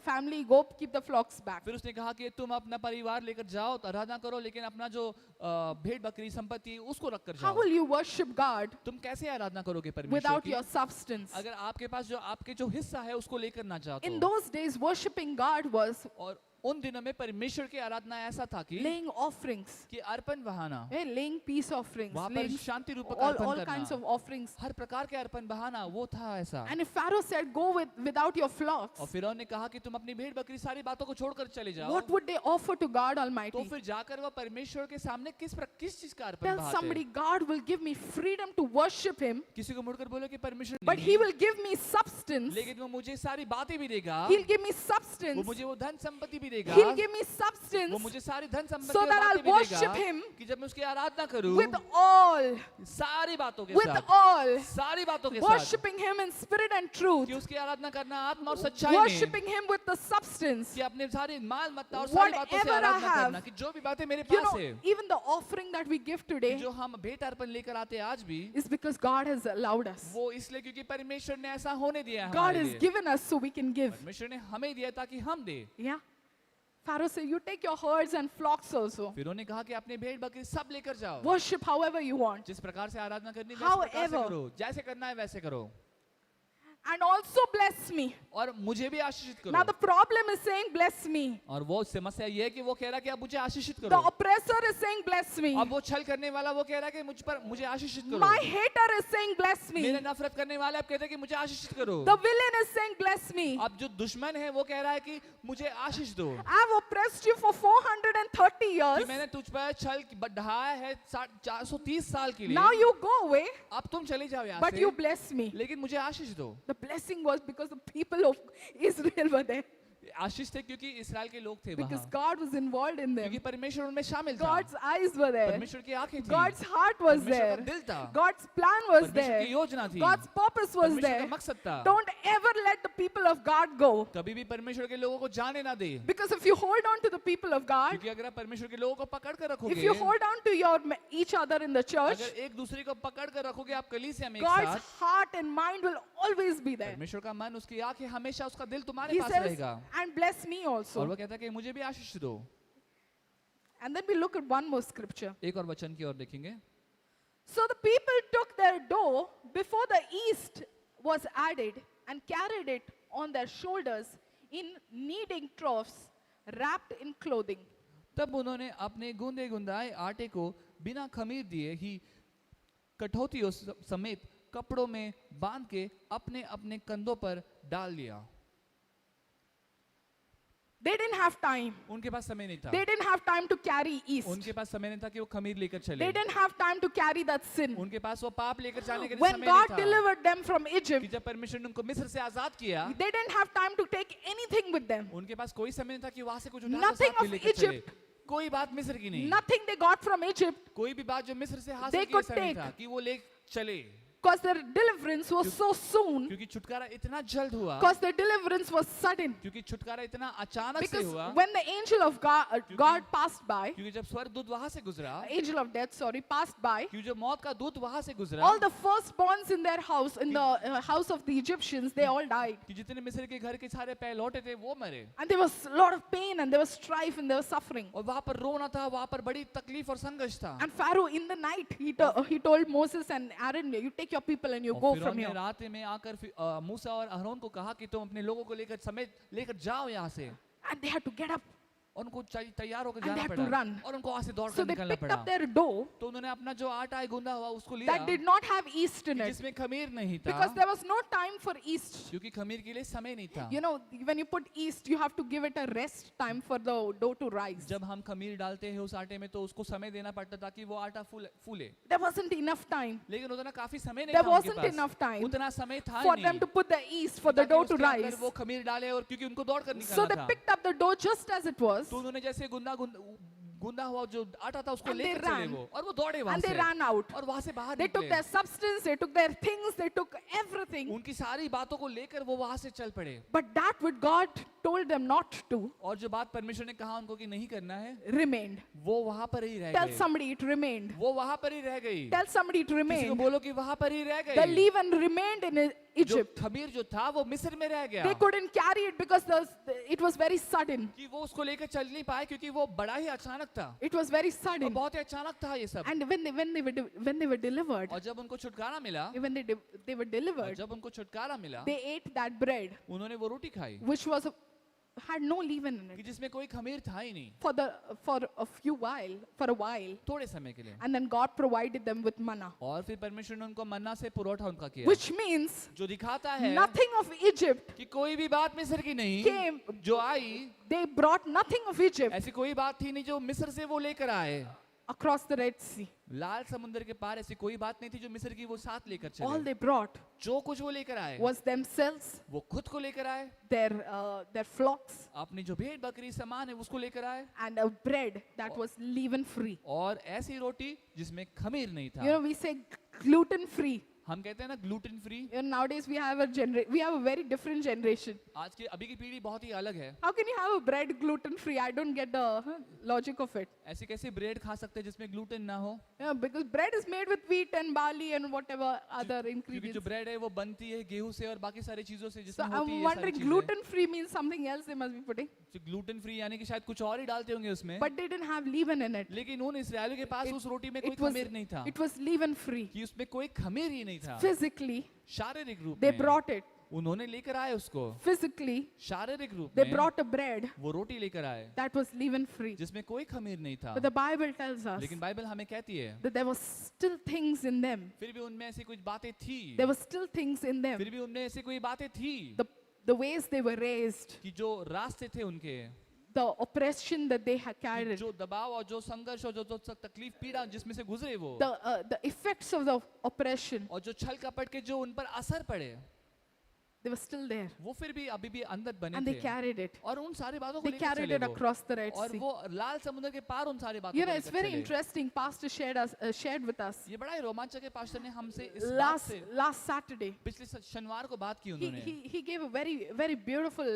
family go keep the flocks back. फिर उसने कहा कि तुम अपना परिवार लेकर जाओ तो आराधना करो, लेकिन अपना जो भेड़ बकरी संपत्ति उसको रख कर How जाओ. will you worship God तुम कैसे आराधना करोगे परमेश्वर without की your substance? अगर आपके पास जो आपके जो हिस्सा है उसको लेकर ना जाओ In तो. those days, worshiping God was और उन दिनों में परमेश्वर की आराधना ऐसा था कि laying offerings, अर्पण बहाना, laying peace offerings, वहाँ पर laying शांति रूपक all अर्पण kinds करना, of offerings. हर प्रकार के अर्पण बहाना वो था ऐसा. And if Pharaoh said, Go without your flocks, और फिरौन ने कहा कि तुम अपनी भेड़ बकरी सारी बातों को छोड़कर चले जाओ. what would they offer to God तो Almighty? फिर जाकर वह परमेश्वर के सामने किस चीज का अर्पण Tell बहाते somebody, हैं. God will give me freedom to worship Him, किसी को मुड़कर बोलो कि परमेश्वर but नहीं, He will give me substance. लेकिन वो मुझे सारी बातें भी देगा, He'll give me वो substance मुझे वो धन संपत्ति भी देगा, He'll give me वो substance मुझे सारी धन संपत्ति so और that बातें I'll भी worship देगा, Him कि जब मैं उसकी आराधना करूं with all, सारी बातों के with साथ, all, सारी बातों के साथ, worshiping Him in spirit and truth, कि उसकी आराधना करना आत्मा और सच्चाई में, worshiping Him with the substance. कि अपने सारी माल मत्ता और सारी बातों से Whatever I आराधना have, करना, कि जो भी बातें मेरे You पास know, है, even the offering that we give today जो हम भेंट अर्पण लेकर आते हैं आज भी, is because God has allowed us. वो इसलिए क्योंकि परमेश्वर ने ऐसा होने दिया है God हमारे has लिए। given us so we can give. परमेश्वर ने हमें दिया ताकि हम दे। Yeah. Pharaoh said, you take your herds and flocks also. फिर उन्होंने कहा कि अपने भेड़ बकरी सब लेकर जाओ, Worship however you want. जिस प्रकार से आराधना करनी है वैसे प्रकार से However. करो, जैसे करना है वैसे करो, And also bless me. और मुझे भी आशीषित Now करो। the problem is saying bless me. और वो समस्या ये है कि वो कह रहा है कि अब मुझे आशीषित The करो, oppressor is saying bless me. अब वो छल करने वाला वो कह रहा है कि मुझे आशीषित करो, My hater is saying bless me. मेरे नफरत करने वाले अब कहते हैं कि मुझे आशीषित करो, The villain is saying bless me. अब जो दुश्मन है वो कह रहा है कि मुझे आशीष दो, I've oppressed you for 430 कि years. मैंने तुझ पर छल बढ़ाया है 430 साल के लिए, Now you go away, अब तुम चले जाओ यहाँ but से, you bless me. लेकिन मुझे आशीष दो। The blessing was because the people of Israel were there. आशीष थे क्योंकि इस्राएल के लोग थे Because वहाँ, God was involved in क्योंकि them. परमेश्वर उनमें शामिल था, God's eyes were there. परमेश्वर की आंखें थी, God's heart was परमेश्वर का there. दिल था, God's plan was परमेश्वर there. की योजना थी, God's purpose was परमेश्वर का there. मकसद था। Don't ever let the people of God go. कभी भी परमेश्वर के लोगों को जाने ना दे, Because if you hold on to the people of God, क्योंकि अगर आप परमेश्वर के लोगों को पकड़ कर if रखोगे, you hold on to each other in the church, अगर एक दूसरे को पकड़ कर रखोगे आप कलीसिया में एक God's साथ, heart and mind will always be there. परमेश्वर का मन, उसकी आंखें, हमेशा उसका दिल तुम्हारे He पास says, रहेगा, and bless me और also. वो कहता है कि मुझे भी आशीष दो। And then we look at one more scripture. एक और वचन की ओर देखेंगे। So the people took their dough before the yeast was added and carried it on their shoulders in kneading troughs wrapped in clothing. तब उन्होंने अपने गूंदे गुंदाए आटे को बिना खमीर दिए ही कठौतियों समेत कपड़ों में बांध के अपने अपने कंधों पर डाल लिया। They didn't have time. उनके पास समय नहीं था, They didn't have time to carry yeast. उनके पास समय नहीं था कि वो खमीर लेकर चले, They didn't have time to carry that sin. उनके पास वो पाप लेकर जाने के लिए When समय God नहीं था, delivered them from कि Egypt, जब परमेश्वर ने उनको मिस्र से आजाद किया, they didn't have time to take anything with them. उनके पास कोई समय नहीं था कि वहां से कुछ उठाकर Nothing साथ में of लेकर चले। Egypt. कोई बात मिस्र की नहीं, Nothing they got from Egypt कोई भी बात जो मिस्र से They हासिल की could ऐसा नहीं take. था कि वो ले चले, because their deliverance was so soon, क्योंकि छुटकारा इतना जल्द हुआ, because their deliverance was sudden. क्योंकि छुटकारा इतना अचानक से Because हुआ, when the angel of God passed by, क्योंकि जब स्वर्गदूत वहां से गुजरा, angel of death, sorry, passed by, क्योंकि जब मौत का दूत वहां से गुजरा, all the firstborns in their house, in the house of the Egyptians, they all died. कि जितने मिस्र के घर के सारे पहलौठे थे वो मरे, And there was a lot of pain and there was strife and there was suffering. और वहां पर रोना था, वहां पर बड़ी तकलीफ और संघर्ष था। And Pharaoh in the night, he told Moses and Aaron, you take your people and you और go फिरौन from ने here. रात में आकर मूसा और अहरोन को कहा कि तुम अपने लोगों को लेकर समेत लेकर जाओ यहाँ से, And they had to get up. और उनको तैयार होकर And they जाना had to पड़ा, run. और उनको वहां से दौड़ So कर they निकलना picked पड़ा। up their dough तो उन्होंने अपना जो आटा है गूंदा हुआ उसको लिया, that did not have yeast in कि it. जिसमें खमीर नहीं था, Because there was no time for yeast. क्योंकि खमीर के लिए समय नहीं था। You know, when you put yeast, you have to give it a rest time for the dough to rise. जब हम खमीर डालते हैं उस आटे में तो उसको समय देना पड़ता था कि वो आटा फूले, There wasn't enough time लेकिन उतना काफी समय नहीं There था उनके wasn't पास, enough time उतना समय था for नहीं them to put the yeast for the ताकि dough to उसके अंदर rise. वो खमीर डाले, और क्योंकि उनको दौड़ कर So निकालना they था, picked up the dough just as it was तो उन्होंने जैसे गूंदा हुआ जो आटा था उसको And they लेकर चले ran. वो, और वो दौड़े वहां and they से, ran out. और वहां से बाहर They took निकले, their substance, they took their things, they took everything. उनकी सारी बातों को लेकर वो वहां से चल पड़े, But that what God told them not to और जो बात परमेश्वर ने कहा उनको कि नहीं करना है, remained. वो वहां पर ही रह Tell गए, somebody it remained. वो वहां पर ही रह गई, Tell somebody it किसी को remained. बोलो कि वहां पर ही रह The गई, leaven remained in जो Egypt. खमीर जो था वो मिस्र में रह गया, They couldn't carry it because it was very sudden. कि वो उसको लेकर चल नहीं पाए क्योंकि वो बड़ा ही अचानक था, It was very और sudden. बहुत ही अचानक था ये सब। And when they were delivered, और जब उनको छुटकारा मिला, when they were और delivered, जब उनको छुटकारा मिला, they ate that bread उन्होंने वो रोटी खाई which had no leaven in कि it जिसमें कोई खमीर था ही नहीं, for a while. थोड़े समय के लिए, And then God provided them with manna, और फिर परमेश्वर ने उनको मन्ना से पुरोठा उनका किया, which means जो दिखाता है nothing of Egypt कि कोई भी बात मिस्र की नहीं came. जो आई, They brought nothing of Egypt ऐसी कोई बात थी नहीं जो मिस्र से वो लेकर आए, across the Red Sea. लाल समुद्र के पार ऐसी कोई बात नहीं थी जो मिस्र की वो साथ लेकर All चले। they brought जो कुछ वो लेकर आए was themselves, वो खुद को लेकर आए, their flocks, अपनी जो भेड़ बकरी सामान है उसको लेकर आए, and a bread that was leaven free. और ऐसी रोटी जिसमें खमीर नहीं था। You know, we say gluten free. हम कहते हैं ना gluten free. You know, nowadays we have a very different generation. आज की अभी की पीढ़ी बहुत ही अलग है। How can you have a bread gluten free? I don't get the logic of it. ऐसे कैसे ब्रेड खा सकते हैं जिसमें ग्लूटेन ना हो? Yeah, because bread is made with wheat and barley and whatever other क्योंकि ingredients. जो ब्रेड है वो बनती है गेहूं से और बाकी सारी चीजों से So जिसमें होती I'm है ये सारी wondering, चीजें। gluten free means something else they must be putting. जो ग्लूटेन फ्री यानी कि शायद कुछ और ही डालते होंगे उसमें। But they didn't have leaven in it. लेकिन उन इस्राएलियों के पास उस रोटी में कोई It was, खमीर नहीं था, it was leaven free. कि उसमें कोई खमीर ही नहीं था। Physically, शारीरिक रूप they में brought it. उन्होंने लेकर आए उसको। Physically, शारीरिक रूप they में brought a bread वो रोटी लेकर आए that was leaven free. जिसमें कोई खमीर नहीं था। But the Bible tells us लेकिन बाइबल हमें कहती है that there was still things in them. फिर भी उनमें ऐसी कुछ बातें थी, There were still things in them. फिर भी उनमें ऐसी कोई बातें थी The ways they were raised, कि जो रास्ते थे उनके, the oppression that they had carried, जो दबाव और जो संघर्ष और जो तकलीफ पीड़ा जिसमें से गुजरे वो, the effects of the oppression, और जो छल कपट के जो उन पर असर पड़े, they were still there. वो फिर भी अभी भी अंदर बने And they थे। carried it. और उन सारी बातों को They लेकर carried चले it वो, across the Red और Sea. वो लाल समुद्र के पार उन सारी बातों You को know, it's लेकर very चले। interesting. Pastor shared with us ये बड़ा ही रोमांचक है। पास्टर ने हमसे इस बात से last Saturday. पिछले शनिवार को बात की He, उन्होंने। he gave a very beautiful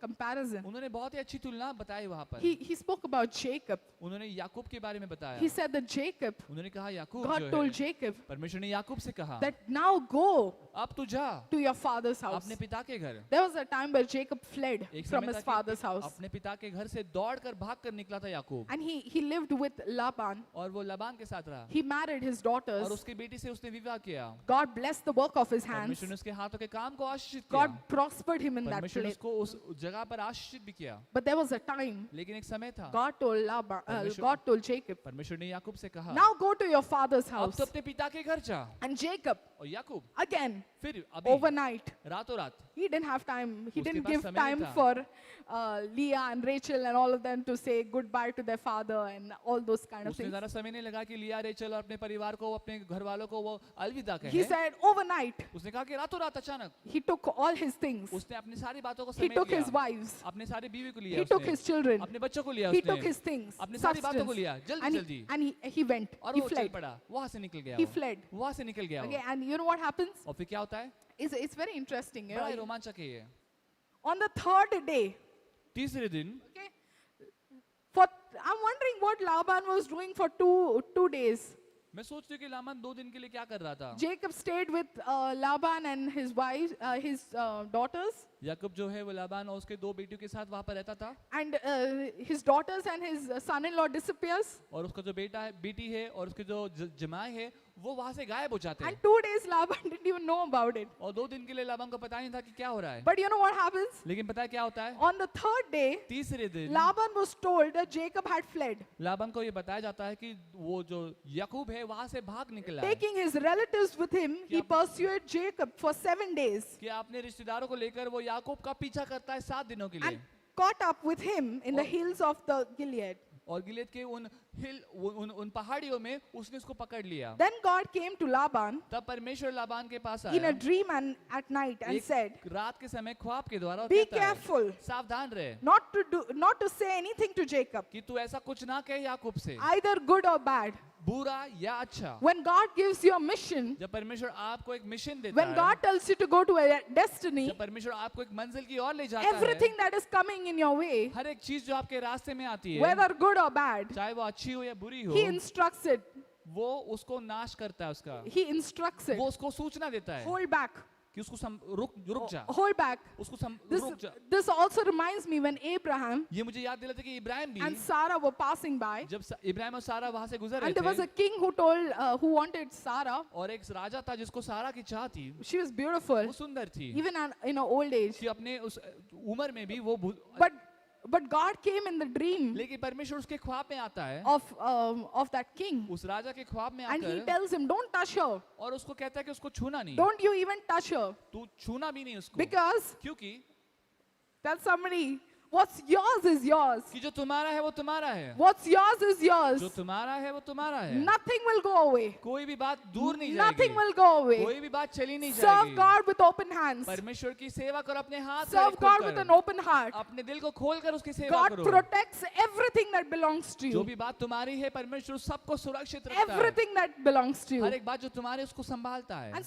comparison. उन्होंने बहुत ही अच्छी तुलना बताई वहाँ पर। He spoke about Jacob. उन्होंने याकूब के बारे में बताया। He said that Jacob, उन्होंने कहा याकूब God जो told है, Jacob परमेश्वर ने याकूब से कहा that now go अब तू जा to your father's house. अपने पिता के घर। There was a time where Jacob fled एक from समय his था कि father's house. अपने पिता के घर से दौड़कर भागकर निकला था याकूब, And he lived with Laban. और वो लबान के साथ रहा, He married his और daughters. उसकी बेटी से उसने विवाह किया। God blessed the work of his hands. परमेश्वर ने उसके हाथों के काम को आशीषित किया। God prospered him in that परमेश्वर ने place. उसको उस जगह पर आशीषित भी किया। But there was a time लेकिन एक समय था, God told Laban, Permission- God told Jacob, परमेश्वर ने याकूब से कहा now go to your father's अब house. तो अपने पिता के घर जा। And Jacob, और याकूब again, फिर अभी overnight, रातों रात he didn't have time. He उसके didn't पास give समय नहीं time था। for Leah and Rachel and all of them to say goodbye to their father and all those kind of उसने things. ज़्यादा समय नहीं लगा कि लिया रेचल और अपने परिवार को अपने घर वालों को वो अलविदा He कहे। said overnight, उसने कहा कि रातों रात अचानक he took all his things. उसने अपनी सारी बातों को He समेट took his लिया, wives. अपने सारी बीवी को लिया He took उसने, his children. अपने बच्चों को लिया He took उसने, his things, अपनी सारी बातों को substance, लिया जल्दी and जल्दी, he went. और He वो चल fled. पड़ा, वहां से निकल गया He वो, fled. वहां से निकल गया Okay, वो। and you know what happens? और फिर क्या होता है? It's very interesting. You बड़ा ही know, रोमांचक है ये। on the third day, तीसरे दिन okay, I'm wondering what Laban was doing for two days. मैं सोचती हूँ कि लाबान 2 दिन के लिए क्या कर रहा था। Jacob stayed with Laban and his wives, his daughters, याकूब जो है वो लाबान और उसके 2 बेटियों के साथ वहां पर रहता था, and his daughters and his son-in-law disappears. और उसका जो बेटा है बेटी है और उसके जो जमाई है वो वहां से गायब हो जाते And हैं, 2 days Laban didn't even know about it. और 2 दिन के लिए लाबान को पता नहीं था कि क्या हो रहा है। But you know what happens? लेकिन पता है क्या होता है? On the third day, तीसरे दिन Laban was told that Jacob had fled, Laban को ये बताया जाता है कि वो जो याकूब है वहां से भाग निकला है, taking his relatives with him. He pursued Jacob for 7 days कि अपने रिश्तेदारों को लेकर वो याकूब का पीछा करता है 7 दिनों के लिए, and caught up with him in the hills of the Gilead. और गिलेद के उन पहाड़ियों में उसने उसको पकड़ लिया। Then God came to Laban तब परमेश्वर लाबान के पास in a आया dream and at night and said, एक रात के समय ख्वाब के द्वारा, और "Be कहता है, careful सावधान रहे not to say anything to Jacob, कि तू ऐसा कुछ ना कहे याकूब से, either good or bad. बुरा या अच्छा। When God gives you a mission, जब परमेश्वर आपको एक मिशन देता when है, God tells you to go to a destiny, जब परमेश्वर आपको एक मंजिल की ओर ले जाता है, everything that is coming in your way, हर एक चीज जो आपके रास्ते में आती है, whether good or bad, चाहे वो अच्छी हो या बुरी हो, He instructs it. वो उसको नाश करता है उसका, He instructs it. वो उसको सूचना देता है Hold back. कि उसको रुक जा, Hold back. उसको This, रुक जा। this also reminds me when Abraham ये मुझे याद दिलाता है कि इब्राहिम भी and Sarah were passing by, जब इब्राहिम और सारा वहां से गुजर रहे and there was थे, a king who told, who wanted Sarah. और एक राजा था जिसको सारा की चाह थी, She was beautiful, वो सुंदर थी, even in her old age. कि अपने उस उम्र में भी वो But God came in the dream लेकिन परमेश्वर उसके ख्वाब में आता है, of that king, उस राजा के ख्वाब में and he आकर, tells him, "Don't touch her. और उसको कहता है कि उसको छूना नहीं, Don't you even touch her, तू छूना भी नहीं उसको, because क्योंकि tell somebody What's yours is yours. कि जो तुम्हारा है वो तुम्हारा है, What's yours is yours. जो तुम्हारा है वो तुम्हारा है। Nothing will go away. कोई भी बात दूर नहीं Nothing जाएगी, will go away. कोई भी बात चली नहीं Serve जाएगी। God with open hands. परमेश्वर की सेवा करो अपने हाथ से Serve God with खोलकर। an open heart. अपने दिल को खोलकर उसकी सेवा God करो। protects everything that belongs to जो you. भी बात तुम्हारी है परमेश्वर सबको सुरक्षित रखता है। Everything that belongs to her you. एक बात जो तुम्हारी उसको संभालता है। And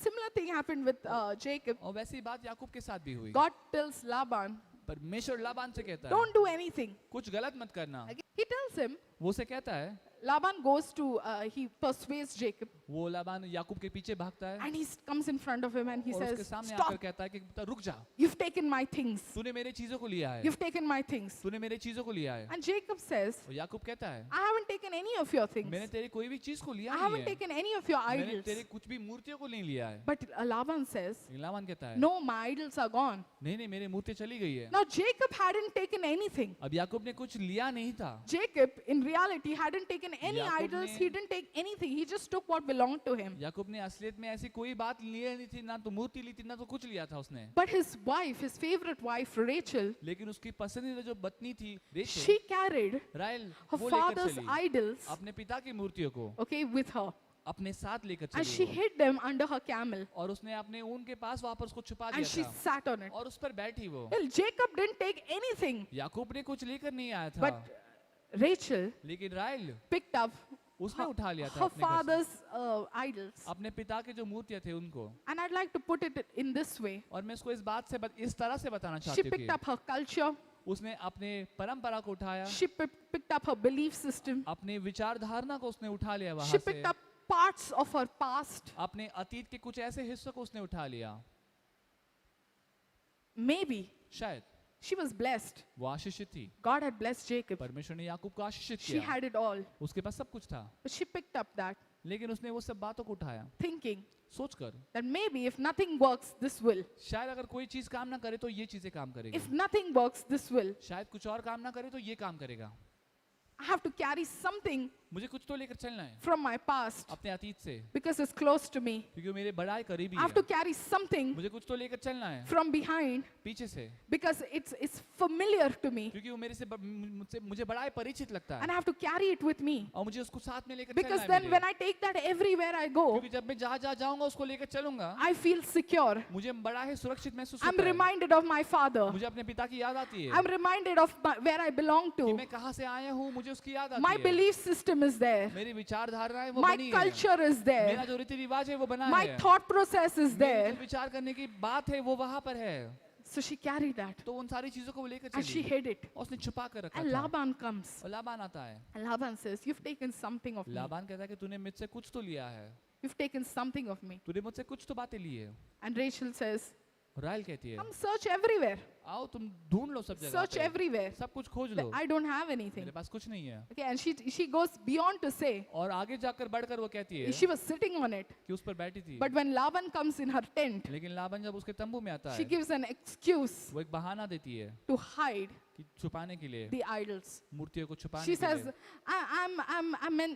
similar thing happened with Jacob. और वैसी बात याकूब के साथ भी हुई। God tells Laban, परमेश्वर लाबान से कहता है don't do anything. कुछ गलत मत करना। He tells him, वो से कहता है, Laban goes to, he persuades Jacob वो लाबान याकूब के पीछे भागता है and he comes in front of him and he और उसके says, सामने आकर stop, कहता है कि बेटा रुक जा, you've taken my things. तूने मेरे चीजों को लिया है, You've taken my things. तूने मेरे चीजों को लिया है। And Jacob says, और याकूब कहता है I haven't taken any of your things. मैंने तेरी कोई भी चीज को लिया I नहीं haven't है, taken any of your मैंने idols. तेरे कुछ भी मूर्तियों को नहीं लिया है। But Laban says, लेकिन लाबान कहता है no, my idols are gone. नहीं नहीं मेरी मूर्ति चली गई है। Now Jacob hadn't taken anything. अब याकूब ने कुछ लिया नहीं था। Jacob, in reality, hadn't taken any Yakub idols. ने- He didn't take anything. He just took what belonged to him. याकूब ने असलियत में ऐसी कोई बात ली नहीं थी, ना तो मूर्ति ली थी ना तो कुछ लिया था उसने। But his wife, his favorite wife, Rachel, लेकिन उसकी पसंदीदा जो पत्नी थी रेचल, she carried राहेल, her वो लेकर father's चली idols, अपने पिता की मूर्तियों को okay, with her. अपने साथ लेकर And she चली वो। hid them under her camel. और उसने अपने ऊन के पास वहां पर उसको छुपा And she दिया था sat on it. और उस पर बैठी वो। Well, Jacob didn't take anything. याकूब ने कुछ लेकर नहीं आया था, But Rachel लेकिन राहेल picked up उसने उठा लिया था her अपने घर से, father's idols. अपने पिता के जो मूर्तियां थे उनको। And I'd like to put it in this way. और मैं इसको इस बात से इस तरह से बताना She चाहती picked हूँ up her culture. कि उसने अपने परंपरा को उठाया, She picked up her belief system. अपने विचार धारणा को उसने उठा लिया She वहां picked से, up parts of her past. अपने अतीत के कुछ ऐसे हिस्सों को उसने उठा लिया। Maybe शायद she was blessed. वो आशीषित थी, God had blessed Jacob. परमेश्वर ने याकूब को आशीषित She किया, had it all. उसके पास सब कुछ था, But she picked up that, लेकिन उसने वो सब बातों को उठाया thinking सोचकर that maybe if nothing works, this will. शायद अगर कोई चीज काम ना करे तो ये चीजें काम करेगी, If nothing works, this will. शायद कुछ और काम ना करे तो ये काम करेगा। I have to carry something मुझे कुछ तो लेकर चलना है from my past अपने अतीत से, because it's close to me. क्योंकि वो मेरे बड़ा करीबी I have है। to carry something मुझे कुछ तो लेकर चलना है from behind पीछे से, because it's familiar to me. क्योंकि वो मेरे से मुझसे मुझे बड़ा परिचित लगता And है I have to carry it with me. और मुझे उसको साथ में लेकर Because चलना then है when मुझे। I take that everywhere I go, क्योंकि जब मैं जहाँ जहाँ जाऊंगा उसको लेकर चलूंगा I feel secure. मुझे बड़ा ही सुरक्षित महसूस I'm होता है। reminded of my father. मुझे अपने पिता की याद आती है I'm reminded of where I belong कि to. मैं कहाँ से आया हूँ, मुझे उसकी याद My आती है। belief system is there. मेरी विचारधारा है वो My बनी है, culture is मेरा there. जो रीति रिवाज है वो बना My है, thought process is मेरी there. जो विचार करने की बात है वो वहाँ पर है। So she carried that तो उन सारी चीजों को वो लेकर and she चली hid it. और उसने छुपा कर रखा And था। Laban comes. और लाबान आता है, And Laban says, you've taken something of me. Laban कहता है कि तूने मुझसे कुछ तो लिया है, You've taken something of me. तूने मुझसे कुछ तो बातें ली है। And Rachel says, राहेल कहती है come search everywhere. आओ तुम ढूंढ लो सब जगह Search पे, everywhere. सब कुछ खोज लो, I don't have anything. मेरे पास कुछ नहीं है। Okay, and she goes beyond to say, और आगे जाकर बढ़कर वो कहती है she was sitting on it. कि उस पर बैठी थी, But when Laban comes in her tent, लेकिन लाबान जब उसके तंबू में आता she है gives an excuse वो एक बहाना देती है to hide कि छुपाने के लिए, the idols. मूर्तियों को छुपाने She के says, लिए,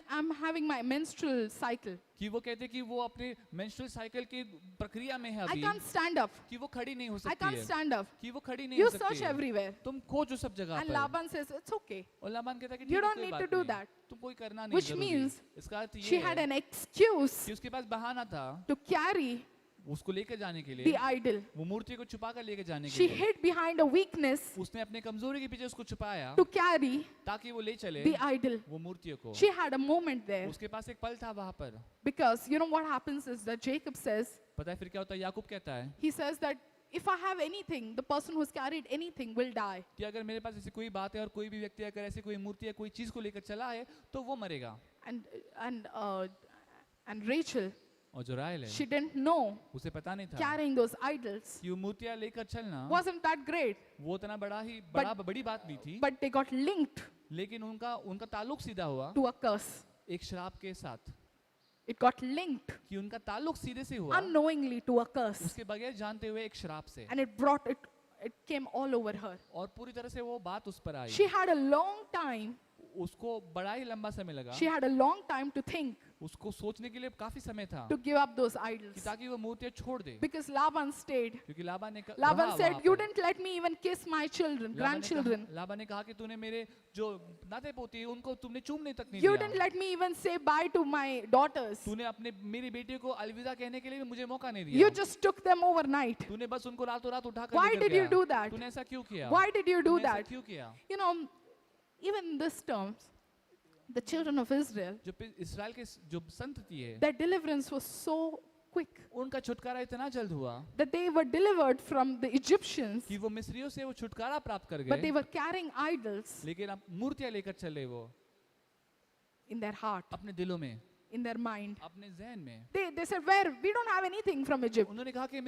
I'm having my menstrual cycle. कि वो कहते कि वो अपने मेंस्ट्रुअल साइकिल की प्रक्रिया में है I अभी, can't stand up. कि वो खड़ी नहीं हो I सकती can't है, stand up. कि वो खड़ी नहीं You हो सकती search है, everywhere. तुम खोजो सब जगह And पर। Laban says, it's okay. और लाबान कहता है कि You ठीक है, don't कोई need बात to do नहीं, that. तुम कोई करना नहीं Which जरूरी। means इसका अर्थ She ये had है an excuse कि उसके पास बहाना था to carry उसको लेकर जाने के the लिए, idol. वो मूर्ति को छुपा कर लेकर जाने के She लिए। hid behind a weakness उसने अपने कमजोरी के पीछे उसको छुपाया to carry ताकि वो ले चले the idol. वो मूर्तियों को। She had a moment there उसके पास एक पल था वहां पर। because you know what happens is that Jacob says, पता है फिर क्या होता है? याकूब कहता है he says that if I have anything, the person who's carried anything will die. कि अगर मेरे पास ऐसी कोई बात है और कोई भी व्यक्ति अगर ऐसी कोई मूर्ति या कोई चीज को लेकर चला है तो वो मरेगा। And Rachel, और जो राहेल है she didn't know उसे पता नहीं था carrying those idols कि वो मूर्तियां लेकर चलना wasn't that great, वो इतना बड़ी बात नहीं थी, but they got linked लेकिन उनका ताल्लुक सीधा हुआ to a curse. एक श्राप के साथ, It got linked कि उनका ताल्लुक सीधे से हुआ unknowingly to a curse, उसके बगैर जानते हुए एक श्राप से, and it came all over her. और पूरी तरह से वो बात उस पर आई। She had a long time. उसको बड़ा ही लंबा समय लगा, She had a long time to think उसको सोचने के लिए काफी समय था to give up those कि idols. ताकि वो मूर्तियां छोड़ दे, Because Laban stayed. क्योंकि लाबान ने Laban रहा said, वहाँ "You पर। didn't let me even kiss my children, grandchildren. Laban ने कहा कि तूने मेरे जो नाते पोती हैं, उनको तुमने चूमने तक नहीं You दिया, didn't let me even say bye to my daughters. तूने अपने मेरी बेटियों को अलविदा कहने के लिए भी मुझे मौका नहीं You दिया, just took them overnight. तूने बस उनको रातों रात उठा कर Why लेकर did you गया। do that? तूने ऐसा क्यों किया? Why did you do तूने ऐसा that?" क्यों किया? You know, even in this terms, the children of Israel, जो इसराइल के जो संतति है, their deliverance was so quick उनका छुटकारा इतना जल्द हुआ that they were delivered from the Egyptians, कि वो मिस्रियों से वो छुटकारा प्राप्त कर but they गए, were carrying idols लेकिन अब मूर्तियां लेकर चले वो in their heart, अपने दिलों में, in their mind. अपने जहन में। They said, "Where? We don't have anything from Egypt. उन्होंने कहा कि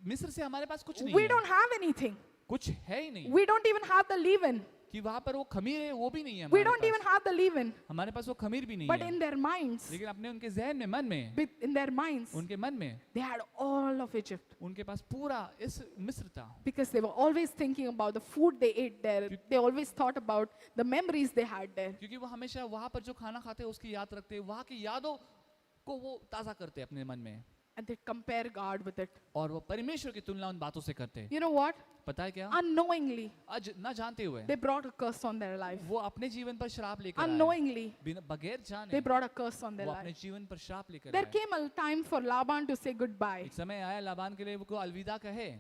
मिस्र से हमारे पास कुछ नहीं We है, don't have anything. कुछ है ही नहीं, We don't even have the leaven. कि वहाँ पर वो खमीर है वो भी नहीं है We हमारे don't even pass, have the leaven." हमारे पास वो खमीर भी नहीं But है, in their minds, लेकिन अपने उनके जहन में, मन में, in their minds, उनके मन में they had all of Egypt. उनके पास पूरा इस मिस्र था, Because they were always thinking about the food they ate there. They always thought about the memories they had there. क्योंकि वो हमेशा वहाँ पर जो खाना खाते हैं उसकी याद रखते हैं, वहाँ की यादों को वो ताज़ा करते हैं अपने मन में, And they compare God with it. और वो परमेश्वर की तुलना उन बातों से करते हैं। You know what? पता है क्या? Unknowingly, आज न जानते हुए they brought a curse on their life. वो अपने जीवन पर श्राप लेकर आए, Unknowingly, बिना बगैर जाने they brought a curse on their वो अपने life. जीवन पर श्राप लेकर There आए। came a time for Laban to say goodbye. एक समय आया लाबान के लिए वो को अलविदा कहे।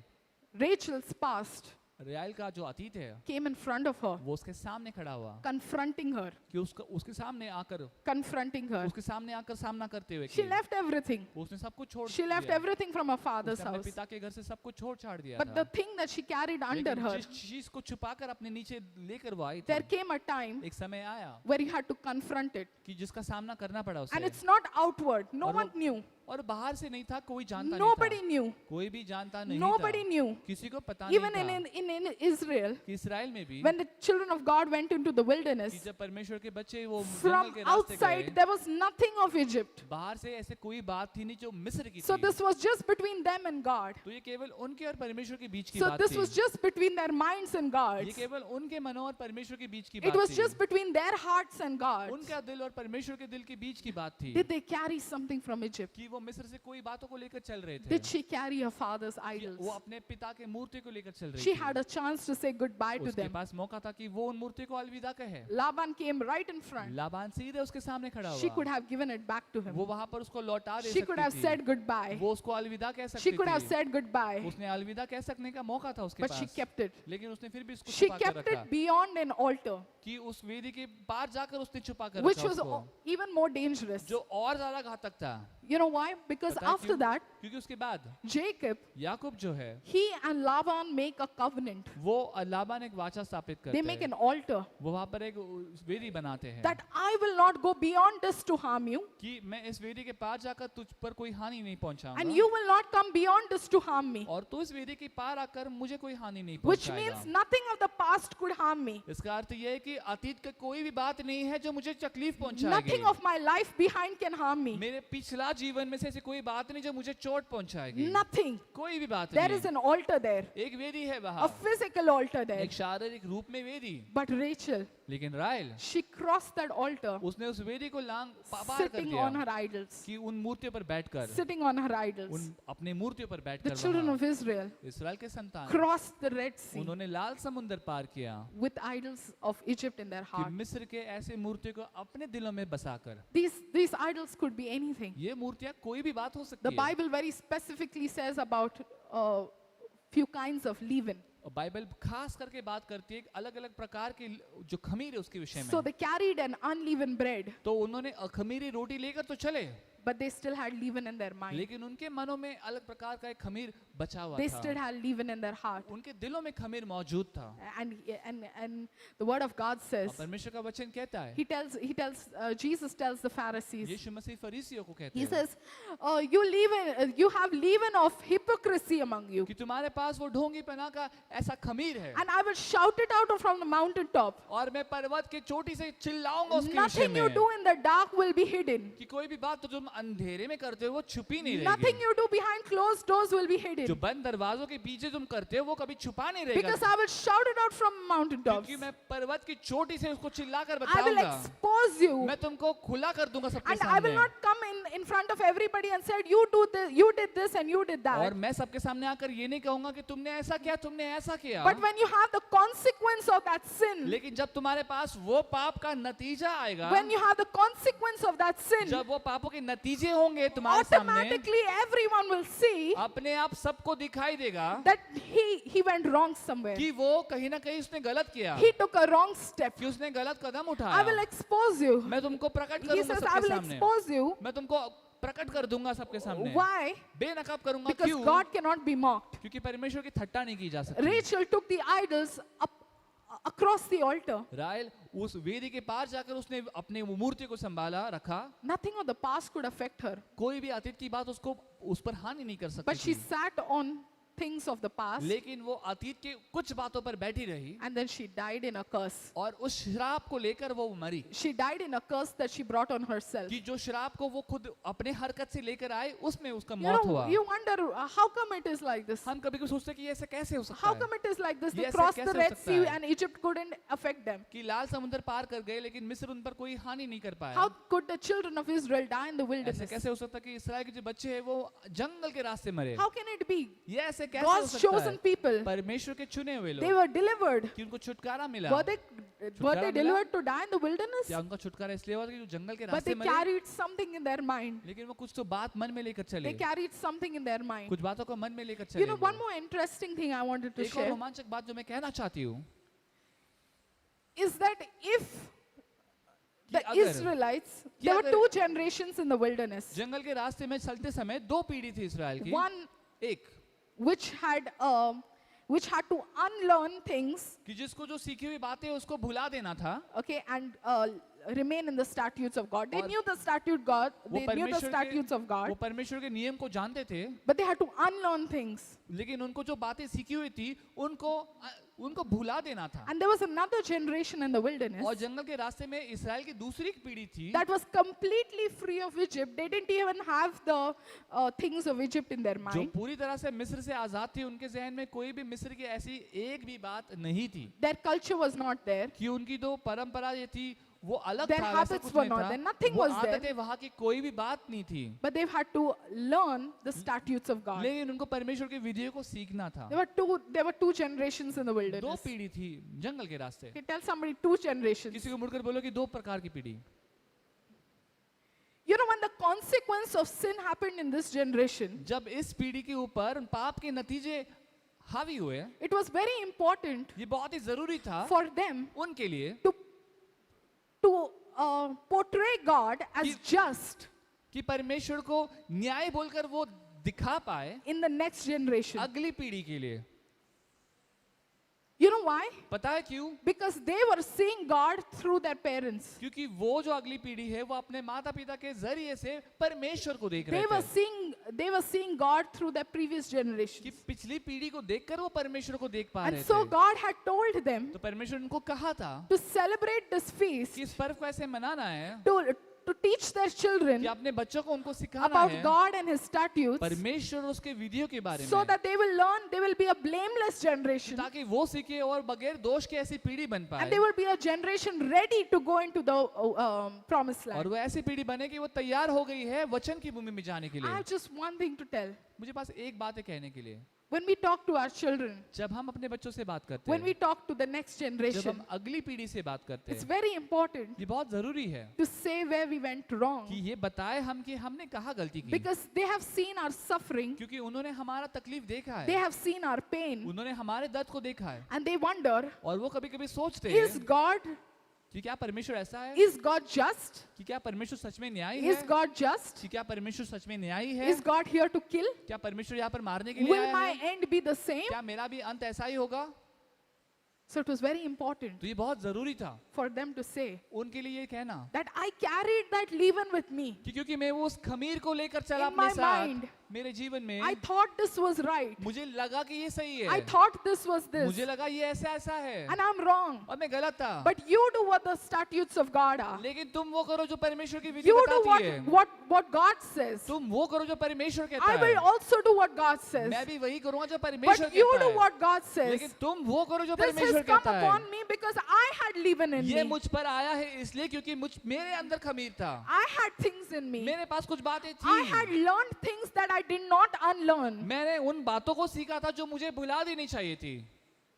Rachel's past रियाल का जो अतीत है came in front of her, वो उसके सामने खड़ा हुआ, confronting her, कि उसके सामने आकर confronting her. उसके सामने आकर सामना करते हुए She कि left everything. उसने सब कुछ छोड़ She left दिया, everything from her father's उसने अपने house. पिता के घर से सब कुछ छोड़ छाड़ दिया But था, the thing that she carried under लेकिन her, जिस चीज को छुपाकर अपने नीचे लेकर वो आई there थी, came a time एक समय आया where you had to confront it. कि जिसका सामना करना पड़ा And उसे, it's not outward. No और वो- one knew. और बाहर से नहीं था, कोई जानता Nobody नहीं था, knew. कोई भी जानता नहीं Nobody था, knew. किसी को पता Even नहीं था in Israel, कि इस्राएल में भी when the children of God went into the कि wilderness, जब परमेश्वर के बच्चे वो from जंगल के रास्ते outside गए, there was nothing of Egypt. बाहर से ऐसे कोई बात थी नहीं जो मिस्र की So थी, this was just between them and God. तो ये केवल उनके और परमेश्वर के बीच की So बात this थी, was just between their minds and ये God's. केवल उनके मनों और परमेश्वर के बीच की It बात was थी, just between their hearts and God's. उनका दिल और परमेश्वर के दिल के बीच की बात थी, Did they carry something from Egypt? कि वो मिस्र से कोई बातों को लेकर चल रहे थे, Did she carry her father's कि idols? वो अपने पिता के मूर्ति को लेकर चल रही She थी, had a chance to say goodbye to उसके them. पास मौका था कि वो उन मूर्ति को अलविदा कहे। Laban came right in front. Laban सीधे उसके सामने खड़ा She could हुआ, have given it back to him. वो वहां पर उसको लौटा दे She could have सकती थी, said goodbye. वो उसको अलविदा कह She सकती could have थी, said goodbye. उसने अलविदा कह सकने का मौका था उसके But she pass, kept it. लेकिन उसने फिर भी उसको She छुपा कर kept रखा, it beyond an altar, कि उस वेदी के पार जाकर उसने छुपा कर which रखा was उसको, even more dangerous. जो और ज्यादा घातक था। You know why? Because पता है after क्यों? that, क्योंकि उसके बाद Jacob, याकूब जो है he and Laban make a covenant. वो लाबान एक वाचा स्थापित They करते make हैं, an altar वो वहां पर एक वेदी बनाते हैं that I will not go beyond this to harm you, कि मैं इस वेदी के पार जाकर तुझ पर कोई हानि नहीं and पहुंचाऊंगा, you will not come beyond this to harm me. और तू इस वेदी के पार आकर मुझे कोई हानि नहीं Which means पहुंचाएगा। nothing of the past could harm me. इसका अर्थ यह है कि अतीत का कोई भी बात नहीं है जो मुझे तकलीफ Nothing पहुंचाएगी, of my life behind can harm me. मेरे पिछला जीवन में से ऐसी कोई बात नहीं जो मुझे चोट पहुंचाएगी, Nothing. कोई भी बात There is नहीं। an altar there, एक वेदी है a वहाँ, physical altar there. एक शारीरिक रूप में वेदी, But Rachel, लेकिन राइल she crossed that altar, उसने उस वेदी को लांग पार कर sitting on दिया her idols, कि उन मूर्तियों पर बैठकर, sitting on her idols. उन अपने मूर्तियों पर The बैठकर children वहाँ of Israel इस्राएल के संतान crossed the Red Sea उन्होंने लाल समुंदर पार किया with idols of Egypt in their कि heart. मिस्र के ऐसे मूर्तियों को अपने दिलों में बसाकर, These idols could be anything. ये मूर्तियां कोई भी बात हो The सकती है, Bible very specifically says about few kinds of leaven. और बाइबल खास करके बात करती है अलग अलग प्रकार की जो खमीर है उसके विषय So में। they carried an unleavened bread, तो उन्होंने खमीरी रोटी लेकर तो चले, but they still had leaven in their mind. लेकिन उनके मनों में अलग प्रकार का एक खमीर बचा हुआ They still था, had leaven in their heart. उनके दिलों में खमीर मौजूद था। And the word of God और says, परमेश्वर का वचन कहता है, Jesus tells the Pharisees, यीशु मसीह फरीसियों को कहते he हैं says, you have leaven of hypocrisy among you. कि तुम्हारे पास वो ढोंगीपना का ऐसा खमीर है, And I will shout it out from the mountaintop. और मैं पर्वत के चोटी से चिल्लाऊंगा उसके विषय Nothing you में do in the dark will be hidden. कि कोई भी बात तो तुम अंधेरे में करते हो वो छुपी नहीं Nothing रहेगी। you do behind closed doors will be जो hidden. बंद दरवाजों के पीछे तुम करते हो वो कभी छुपा नहीं रहेगा, Because I will shout it out from mountain tops. क्योंकि मैं पर्वत की चोटी से उसको चिल्लाकर I will बताऊंगा, expose you. मैं तुमको खुला कर दूंगा सबके And I will सामने, not come in front of everybody and said, you do this, you did this and you did और that. मैं सबके सामने आकर ये नहीं कहूंगा कि तुमने ऐसा किया, तुमने ऐसा किया। But when you have the consequence of that sin, लेकिन जब तुम्हारे पास वो पाप का नतीजा आएगा, when you have the consequence of that sin, जब वो पापों के नतीजे होंगे तुम्हारे सामने, automatically everyone will see अपने आप सबको दिखाई देगा that he went wrong somewhere. कि वो कहीं ना कहीं उसने गलत किया, He took a wrong step. कि उसने गलत कदम I will उठाया। expose you. मैं तुमको प्रकट He करूंगा says, I सबके will सामने, expose you. मैं तुमको प्रकट कर दूंगा सबके सामने। Why? बेनकाब करूंगा, Because क्यों? God cannot be mocked. क्योंकि परमेश्वर की ठट्टा नहीं की जा सकती। Rachel took the idols up across the altar. राहेल उस वेदी के पार जाकर उसने अपने वो मूर्ति को संभाला रखा, Nothing of the past could affect her. कोई भी अतीत की बात उसको उस पर हानि नहीं कर सकती But she थी। sat on things of the past लेकिन वो अतीत के कुछ बातों पर बैठी रही and then she died in a curse. और उस श्राप को लेकर वो मरी, She died in a curse that she brought on herself. कि जो श्राप को वो खुद अपने हरकत से लेकर आए उसमें उसका You मौत know, हुआ। you wonder how come it is like this? हम कभी कभी सोचते हैं कि ऐसा कैसे हो सकता How है, come it is like this? They ये ऐसे crossed कैसे the हो Red सकता Sea है? and Egypt couldn't affect them. कि लाल समुद्र पार कर गए लेकिन मिस्र उन पर कोई हानि नहीं कर पाया। How could the children of Israel die in the ऐसे wilderness? कैसे हो सकता है कि इस्राएल के जो बच्चे हैं वो जंगल के रास्ते मरे? How can it be? ये ऐसे कैसे हो God's सकता chosen है? people, परमेश्वर के चुने हुए they लोग were delivered. कि उनको छुटकारा मिला। Were they delivered to die in the wilderness? क्या उनका छुटकारा इसलिए हुआ कि जो जंगल के But रास्ते they मरे? carried something in their mind. लेकिन वो कुछ तो बात मन में लेकर They चले, carried something in their mind. कुछ बातों को मन में लेकर You चले। know, one more interesting thing I wanted to एक और share रोमांचक बात जो मैं कहना चाहती हूँ is that if the अगर- Israelites, कि there were अगर- two generations in the wilderness. जंगल के रास्ते में चलते समय दो पीढ़ी थी इस्राएल की। One एक which had to unlearn things, कि जिसको जो सीखी हुई बातें उसको भुला देना था, okay, and remain in the statutes of God. They और knew the God. वो They knew the परमेश्वर statutes of के वो God, परमेश्वर के नियम को जानते थे, but they had to unlearn things. लेकिन उनको जो बातें सीखी हुई थी उनको भुला देना था। And there was another generation in the wilderness और जंगल के रास्ते में इस्राएल की दूसरी पीढ़ी थी that was completely free of Egypt. They didn't even have the things of Egypt in their जो mind. पूरी तरह से मिस्र से आजाद थी। उनके जहन में कोई भी मिस्र की ऐसी एक भी बात नहीं थी, Their culture was not there. कि उनकी जो परंपरा ये थी वो अलग Their था, वैसा habits कुछ were नहीं not था। there. Nothing वो was आदतें there. वहाँ की कोई भी बात नहीं थी, But they had to learn the statutes of God. लेकिन उनको परमेश्वर की विधियों को सीखना था। There were two generations in the दो wilderness. पीढ़ी थी जंगल के रास्ते। Okay, tell somebody two generations. किसी को मुड़कर बोलो कि दो प्रकार की पीढ़ी। You know, when the consequence of sin happened in this generation, जब इस पीढ़ी के ऊपर पाप के नतीजे हावी हुए, it was very important ये बहुत ही जरूरी था for them उनके लिए to portray God as He- just कि परमेश्वर को न्याय बोलकर वो दिखा पाए in the next generation. अगली पीढ़ी के लिए। You know why? पता है क्यों? Because they were seeing God through their parents. क्योंकि वो जो अगली पीढ़ी है वो अपने माता पिता के जरिए से परमेश्वर को देख रहे They were seeing God through their previous कि generations. पिछली पीढ़ी को देखकर वो परमेश्वर को देख पा And रहे so थे। God had told them तो परमेश्वर उनको कहा था to celebrate this feast, कि इस पर्व को ऐसे मनाना है to teach their children कि अपने बच्चों को उनको सिखाना about है God and His statutes, परमेश्वर और उसके विधियों के बारे so में, that they will learn, they will be a blameless generation, ताकि वो सीखे और बगैर दोष के ऐसी पीढ़ी बन and पाए they will be a generation ready to go into the promised और land. वो ऐसी पीढ़ी बने कि वो तैयार हो गई है वचन की भूमि में जाने के I लिए। have just one thing to tell. मुझे पास एक बात है कहने के लिए, When we talk to our children, जब हम अपने बच्चों से बात करते when we हैं, talk to the next जब generation, हम अगली पीढ़ी से बात करते it's हैं, very important ये बहुत जरूरी है to say where we went wrong, कि ये बताए हम कि हमने कहाँ गलती की, because they have seen our suffering, क्योंकि उन्होंने हमारा तकलीफ देखा they है, have seen our pain, उन्होंने हमारे दर्द को देखा है and they wonder, और वो कभी कभी सोचते is हैं God, कि क्या परमेश्वर ऐसा है, is God just? कि क्या परमेश्वर सच में न्यायी Is है, God just? कि क्या परमेश्वर सच में न्यायी है, Is God here to kill? क्या परमेश्वर यहाँ पर मारने के लिए Will आया my है, end be the same? क्या मेरा भी अंत ऐसा ही होगा। So it was very important तो ये बहुत जरूरी था for them to say उनके लिए ये कहना that I carried that leaven with me. कि क्योंकि मैं वो उस खमीर को लेकर चला In अपने my साथ mind, मेरे जीवन में I thought this was right. मुझे लगा कि ये सही I है thought this was this. मुझे लगा ये ऐसा ऐसा है And I'm wrong. और मैं गलत था But you do what the statutes of God are. लेकिन तुम वो करो जो परमेश्वर की विधि You do बताती है what God says. तुम वो करो जो परमेश्वर कहता I है will also do what God says. मैं भी वही करूंगा जो परमेश्वर But you कहता do है what God says. लेकिन तुम वो करो जो This परमेश्वर has come कहता है upon me because I had leaven in ये me. मुझ पर आया है इसलिए क्योंकि मेरे अंदर खमीर था I had things in me. मेरे पास कुछ बातें I had थी learned things that I did not unlearn. मैंने उन बातों को सीखा था जो मुझे भुला देनी चाहिए थी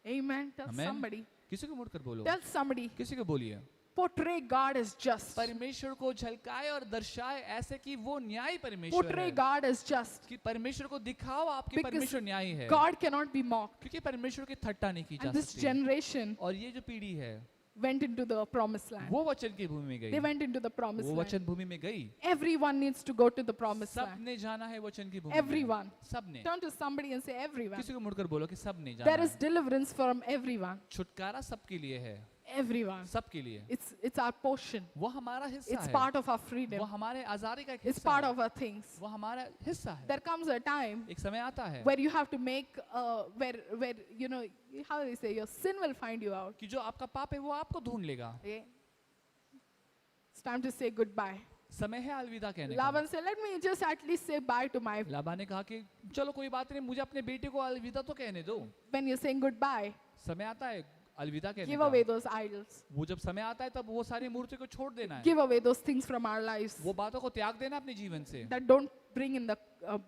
Amen. Tell Amen. somebody. किसी को मुड़कर बोलो Tell somebody. किसी को बोलिए Portray God as just. परमेश्वर को झलकाए और दर्शाए ऐसे कि वो न्यायी परमेश्वर Portray है God as just. कि परमेश्वर को दिखाओ आपकी Because परमेश्वर न्यायी है God cannot be mocked. क्योंकि परमेश्वर की ठट्टा नहीं की जा And this सकती generation और ये जो पीढ़ी है went into the promised land. वो वचन की भूमि में They गई went into the promised वो land. वचन भूमि में गई Everyone needs to go to the promised land. सबने जाना है वचन की भूमि में Everyone. सबने Turn to somebody and say, everyone. किसी को मुड़कर बोलो कि सबने There जाना is है deliverance from everyone. छुटकारा सबके लिए है Everyone. सबके लिए It's our portion. वो हमारा हिस्सा It's है part of our वो freedom. हमारे आजादी का एक It's हिस्सा part है of our things. वो हमारा हिस्सा है There comes a time एक समय आता है where you have to make, where you know, how do you say, your sin will find you out. कि जो आपका पाप है वो आपको ढूंढ लेगा Okay? It's time to say goodbye. समय है अलविदा कहने का Laban said, let me just at least say bye to my, लाबा ने कहा कि चलो कोई बात नहीं मुझे अपने बेटे को अलविदा तो कहने दो when you're saying goodbye, समय आता है अलविदा कहने give का away those idols. वो जब समय आता है तब वो सारी मूर्ति को छोड़ देना है Give away those things from our lives वो बातों को त्याग देना अपने जीवन से that don't bring in the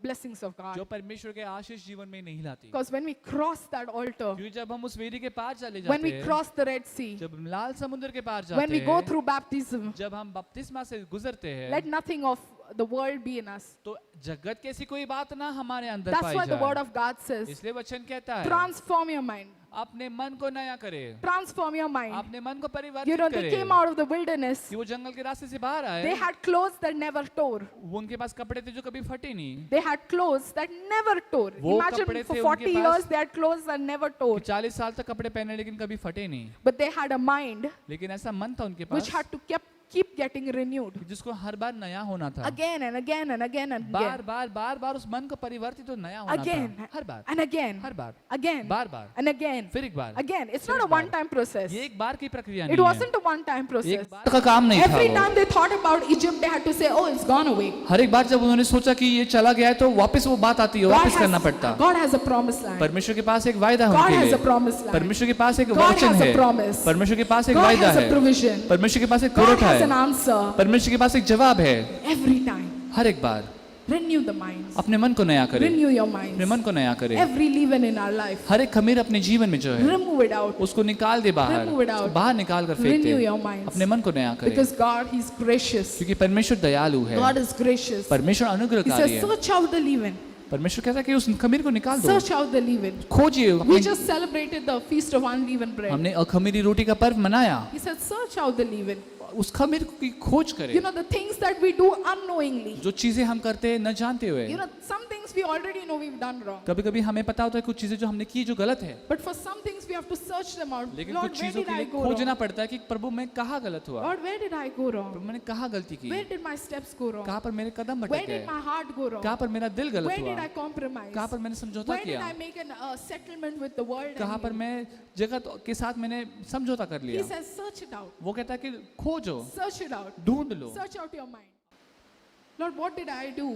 blessings of God. जो परमेश्वर के आशीष जीवन में नहीं लाती Because when we cross that altar, क्योंकि जब हम उस वेदी के पार चले when जाते we हैं cross the Red Sea, जब लाल समुद्र के पार when जाते we go हैं through baptism, जब हम बपतिस्मा से गुजरते हैं let nothing of the world be in us. तो जगत की ऐसी कोई बात ना हमारे अंदर That's pi why the word जाए of God says, इसलिए वचन कहता है transform your mind. अपने मन को नया करे Transform your mind. अपने मन को You परिवर्तित know, they करे came out of the wilderness. कि वो जंगल के रास्ते से बाहर They आए had clothes that never tore. वो उनके पास कपड़े थे जो कभी फटे नहीं They had clothes that never tore. वो Imagine कपड़े for थे 40 उनके पास- years they had clothes that never tore. 40 साल तक कपड़े पहने लेकिन कभी फटे नहीं But they had a mind लेकिन ऐसा मन था उनके which pass had to keep getting renewed. कि जिसको हर बार नया होना था Again and again and again and bar again. बार उस मन को परिवर्तित तो नया होना Again था हर बार and again. Her bar Again bar bar and again. फिर एक बार Again. It's फिर not a एक बार। one-time process. ये एक बार की प्रक्रिया It नहीं है wasn't a one-time process. एक बार का काम नहीं था Every वो time they thought about Egypt, they had to say, oh, it's gone away. हर एक बार जब उन्होंने सोचा कि ये चला गया है तो वापस वो बात आती है वापस करना पड़ता God has a promised land. परमेश्वर के पास एक वायदा है God उनके has a लिए promised land. परमेश्वर के पास एक God वचन has a है promise. परमेश्वर के पास एक God वायदा has a है provision. परमेश्वर के पास एक God पुरवठा has an है answer. परमेश्वर के पास एक जवाब है Every time. हर एक बार Renew the minds. अपने मन को नया करे Renew your अपने minds. मन को नया करे Every leaven in our life. हर एक खमीर अपने जीवन में जो है Remove it out. उसको निकाल दे बाहर Remove it out. उसको बाहर निकाल कर फेंक Renew दे your minds. अपने मन को नया करे Because God, He's gracious. क्योंकि परमेश्वर दयालु है God is gracious. परमेश्वर He अनुग्रहकारी says, है search out the leaven. परमेश्वर कहता है कि उस खमीर को निकाल दो Search out the leaven. खोजिए We अपने- just celebrated the feast of unleavened bread. हमने अखमीरी रोटी का पर्व मनाया He said, search out the leaven. उस खमीर की खोज You करें know, the things that we do unknowingly. जो चीजें हम करते हैं न जानते हुए You know, some things we already know we've done wrong. कभी कभी हमें पता होता है कुछ चीजें जो हमने की जो गलत है But for some things we have to search them out. लेकिन Lord, कुछ where चीजों did के I लिए go खोजना wrong? पड़ता है कि प्रभु मैं कहाँ गलत हुआ Lord, where did I go wrong? प्रभु मैंने कहाँ गलती की Where did my steps go wrong? कहाँ पर मेरे कदम Where भटक did गए my heart go wrong? कहाँ पर मेरा दिल गलत Where did हुआ I compromise? कहाँ पर मैंने समझौता Where did किया I make a settlement with the world? कहाँ and पर you? मैं जगत के साथ मैंने समझौता कर He लिया says, search it out. वो कहता है कि खोजो Search it out. ढूंढ लो Search out your mind. Lord, what did I do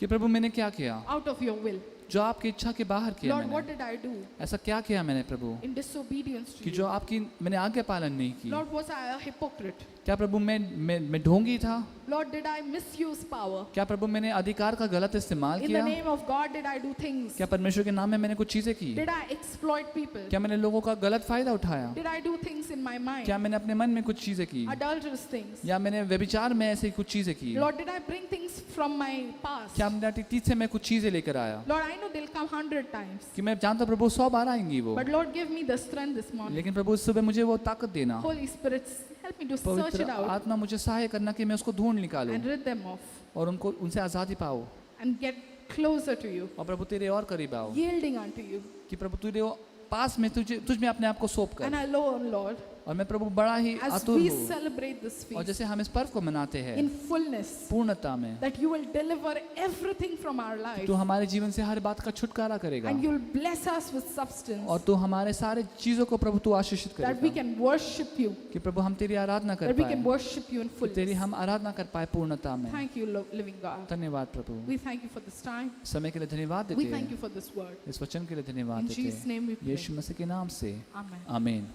कि प्रभु मैंने क्या किया out of your will? जो आपकी इच्छा के बाहर किया Lord, what मैंने did I do ऐसा क्या किया मैंने प्रभु in disobedience to कि you? जो आपकी मैंने आज्ञा पालन नहीं की Lord, was I a hypocrite? क्या प्रभु मैं ढोंगी था Lord, did I misuse power? क्या प्रभु मैंने अधिकार का गलत इस्तेमाल In the किया name of God, did I do things? क्या परमेश्वर के नाम में मैंने कुछ चीजें की Did I exploit people? क्या मैंने लोगों का गलत फायदा उठाया Did I do things in my mind? क्या मैंने अपने मन में कुछ चीजें की Adulterous things? या मैंने व्यभिचार में ऐसी कुछ चीजें की Lord, did I bring things from my past? क्या मेरे अतीत से मैं कुछ चीजें लेकर आया Lord, I know they'll come 100 times. कि मैं जानता हूं प्रभु 100 बार आएंगी वो But Lord, give me the strength this morning. लेकिन प्रभु इस सुबह मुझे वो ताकत देना Holy Spirit, help me to search पवित्र it out आत्मा मुझे सहाय करना कि मैं उसको ढूंढ निकालूं and rid them off और उनको उनसे आजादी पाओ and get closer to you, और प्रभु तेरे और करीब आओ yielding unto you. कि प्रभु तेरे पास में तुझ में अपने आप को सौंप कर, And I learn, Lord, और मैं प्रभु बड़ा ही as आतुर we हूँ, celebrate this और feast जैसे हम इस पर्व को मनाते हैं in fullness, पूर्णता में, that you will deliver everything from our life तू हमारे जीवन से हर बात का छुटकारा करेगा, and you will bless us with substance और तू हमारे सारे चीजों को प्रभु तू आशीषित that we करेगा, can worship you, कि प्रभु हम तेरी आराधना कर that we can पाए, worship you in कि तेरी fullness. हम आराधना कर पाए पूर्णता में। Thank you, living God. धन्यवाद प्रभु, We thank you for this time. समय के लिए धन्यवाद We देते thank you हैं, for this word. इस वचन के लिए धन्यवाद In देते Jesus' name we हैं, pray. यीशु मसीह के नाम से Amen. आमीन।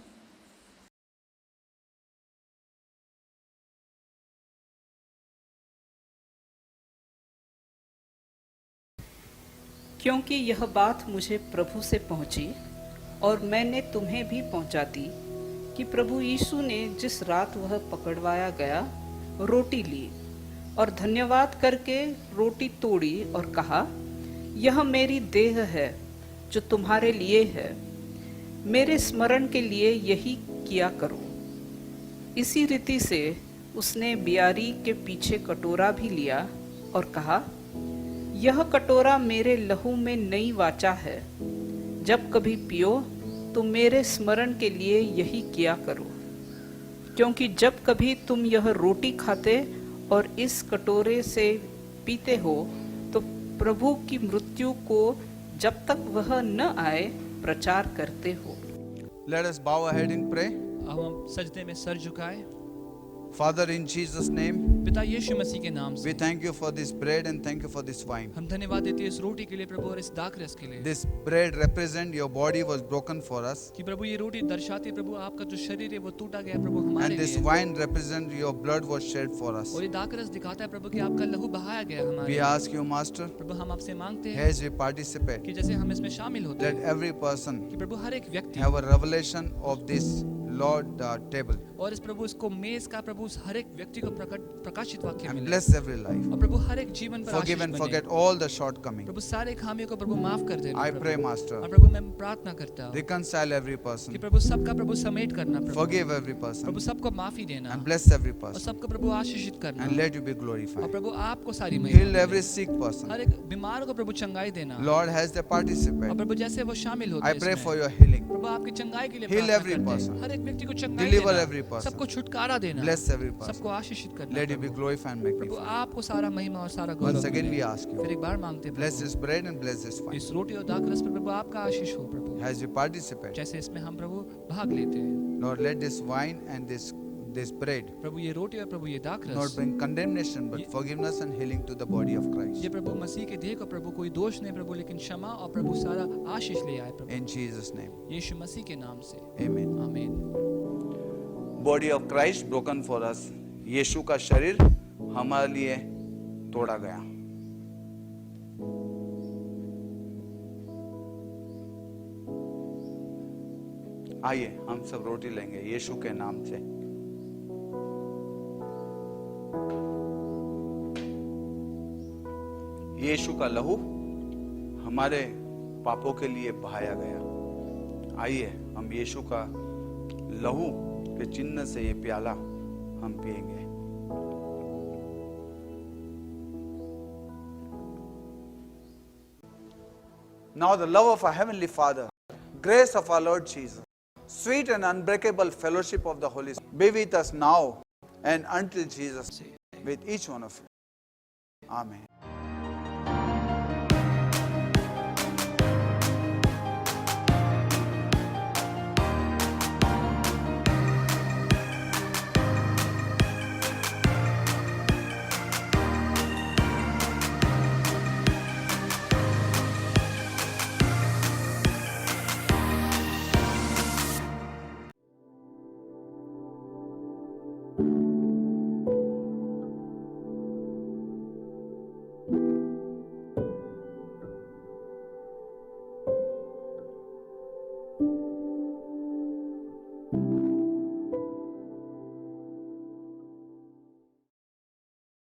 क्योंकि यह बात मुझे प्रभु से पहुंची और मैंने तुम्हें भी पहुंचा दी कि प्रभु यीशु ने जिस रात वह पकड़वाया गया रोटी ली और धन्यवाद करके रोटी तोड़ी और कहा, यह मेरी देह है जो तुम्हारे लिए है, मेरे स्मरण के लिए यही किया करो। इसी रीति से उसने बियारी के पीछे कटोरा भी लिया और कहा, यह कटोरा मेरे लहू में नई वाचा है, जब कभी पियो तो मेरे स्मरण के लिए यही किया करो। क्योंकि जब कभी तुम यह रोटी खाते और इस कटोरे से पीते हो तो प्रभु की मृत्यु को जब तक वह न आए प्रचार करते हो। Let us bow our head in pray. अब हम सजदे में सर झुकाए। Father, in Jesus' name, पिता यीशु मसीह के नाम से we thank you for this bread and thank you for this wine. हम धन्यवाद देते हैं इस रोटी के लिए प्रभु और इस दाखरस के लिए, This bread represent your body was broken for us, कि प्रभु ये रोटी दर्शाती है प्रभु आपका जो शरीर है वो टूटा गया प्रभु हमारे and this लिए, wine represent your blood was shed for us. और ये दाखरस दिखाता है प्रभु कि आपका लहू बहाया गया हमारे We लिए। ask you, Master, प्रभु हम आपसे मांगते हैं as we participate, कि जैसे हम इसमें शामिल होते let हैं every person कि प्रभु हर एक व्यक्ति have a revelation of this Lord table और इस प्रभु इसको मेज का प्रभु उस हर एक व्यक्ति को प्रकाशित वाक्य and मिले, bless every life. और प्रभु हर एक जीवन पर Forgive आशीष and बने। forget all the shortcomings. प्रभु सारे खामियों को प्रभु माफ कर देना I प्रभु। pray, Master, और प्रभु मैं प्रार्थना करता हूँ reconcile every कि person, प्रभु सबका प्रभु समेट करना प्रभु, forgive every person, प्रभु सबको माफी देना and bless every और person, सबको प्रभु आशीषित करना, and let you be और glorified. प्रभु आपको सारी Heal महिमा every मिले। sick person. हर एक बीमार को प्रभु चंगाई देना, Lord, as they और participate, प्रभु जैसे वो शामिल होते I हैं pray इसमें, for your healing. प्रभु आपकी चंगाई के लिए Heal प्रार्थना every करते हैं। person. हर एक व्यक्ति को चंगाई Deliver देना, every person. सबको छुटकारा देना, Bless every person. सबको आशीषित करना Let you be Prabhu. glorified and Prabhu magnified. आपको सारा महिमा और सारा गौरव Once again, मिले। we ask फिर you, एक बार मांगते हैं bless Prabhu, this bread and bless this wine. इस रोटी और दाखरस पर प्रभु आपका आशीष हो प्रभु, As you participate, जैसे इसमें हम प्रभु भाग लेते हैं। Lord, let this wine and this bread प्रभु ये रोटी और प्रभु ये not दाखरस bring condemnation, but Ye- forgiveness and healing to the body of ये Christ. प्रभु मसीह के देह को प्रभु कोई दोष नहीं प्रभु, लेकिन क्षमा और प्रभु सारा आशीष ले आए प्रभु, In Jesus' name, यीशु मसीह के नाम से amen. आमीन। Body of Christ broken for us. यीशु का शरीर हमारे लिए तोड़ा गया। आइए हम सब रोटी लेंगे यीशु के नाम से। यीशु का लहू हमारे पापों के लिए बहाया गया। आइए हम यीशु का लहू के चिन्ह से ये प्याला हम पिएंगे। Now the love of our Heavenly Father, grace of our Lord Jesus, sweet and unbreakable fellowship of the Holy Spirit be with us now and until Jesus with each one of you. Amen.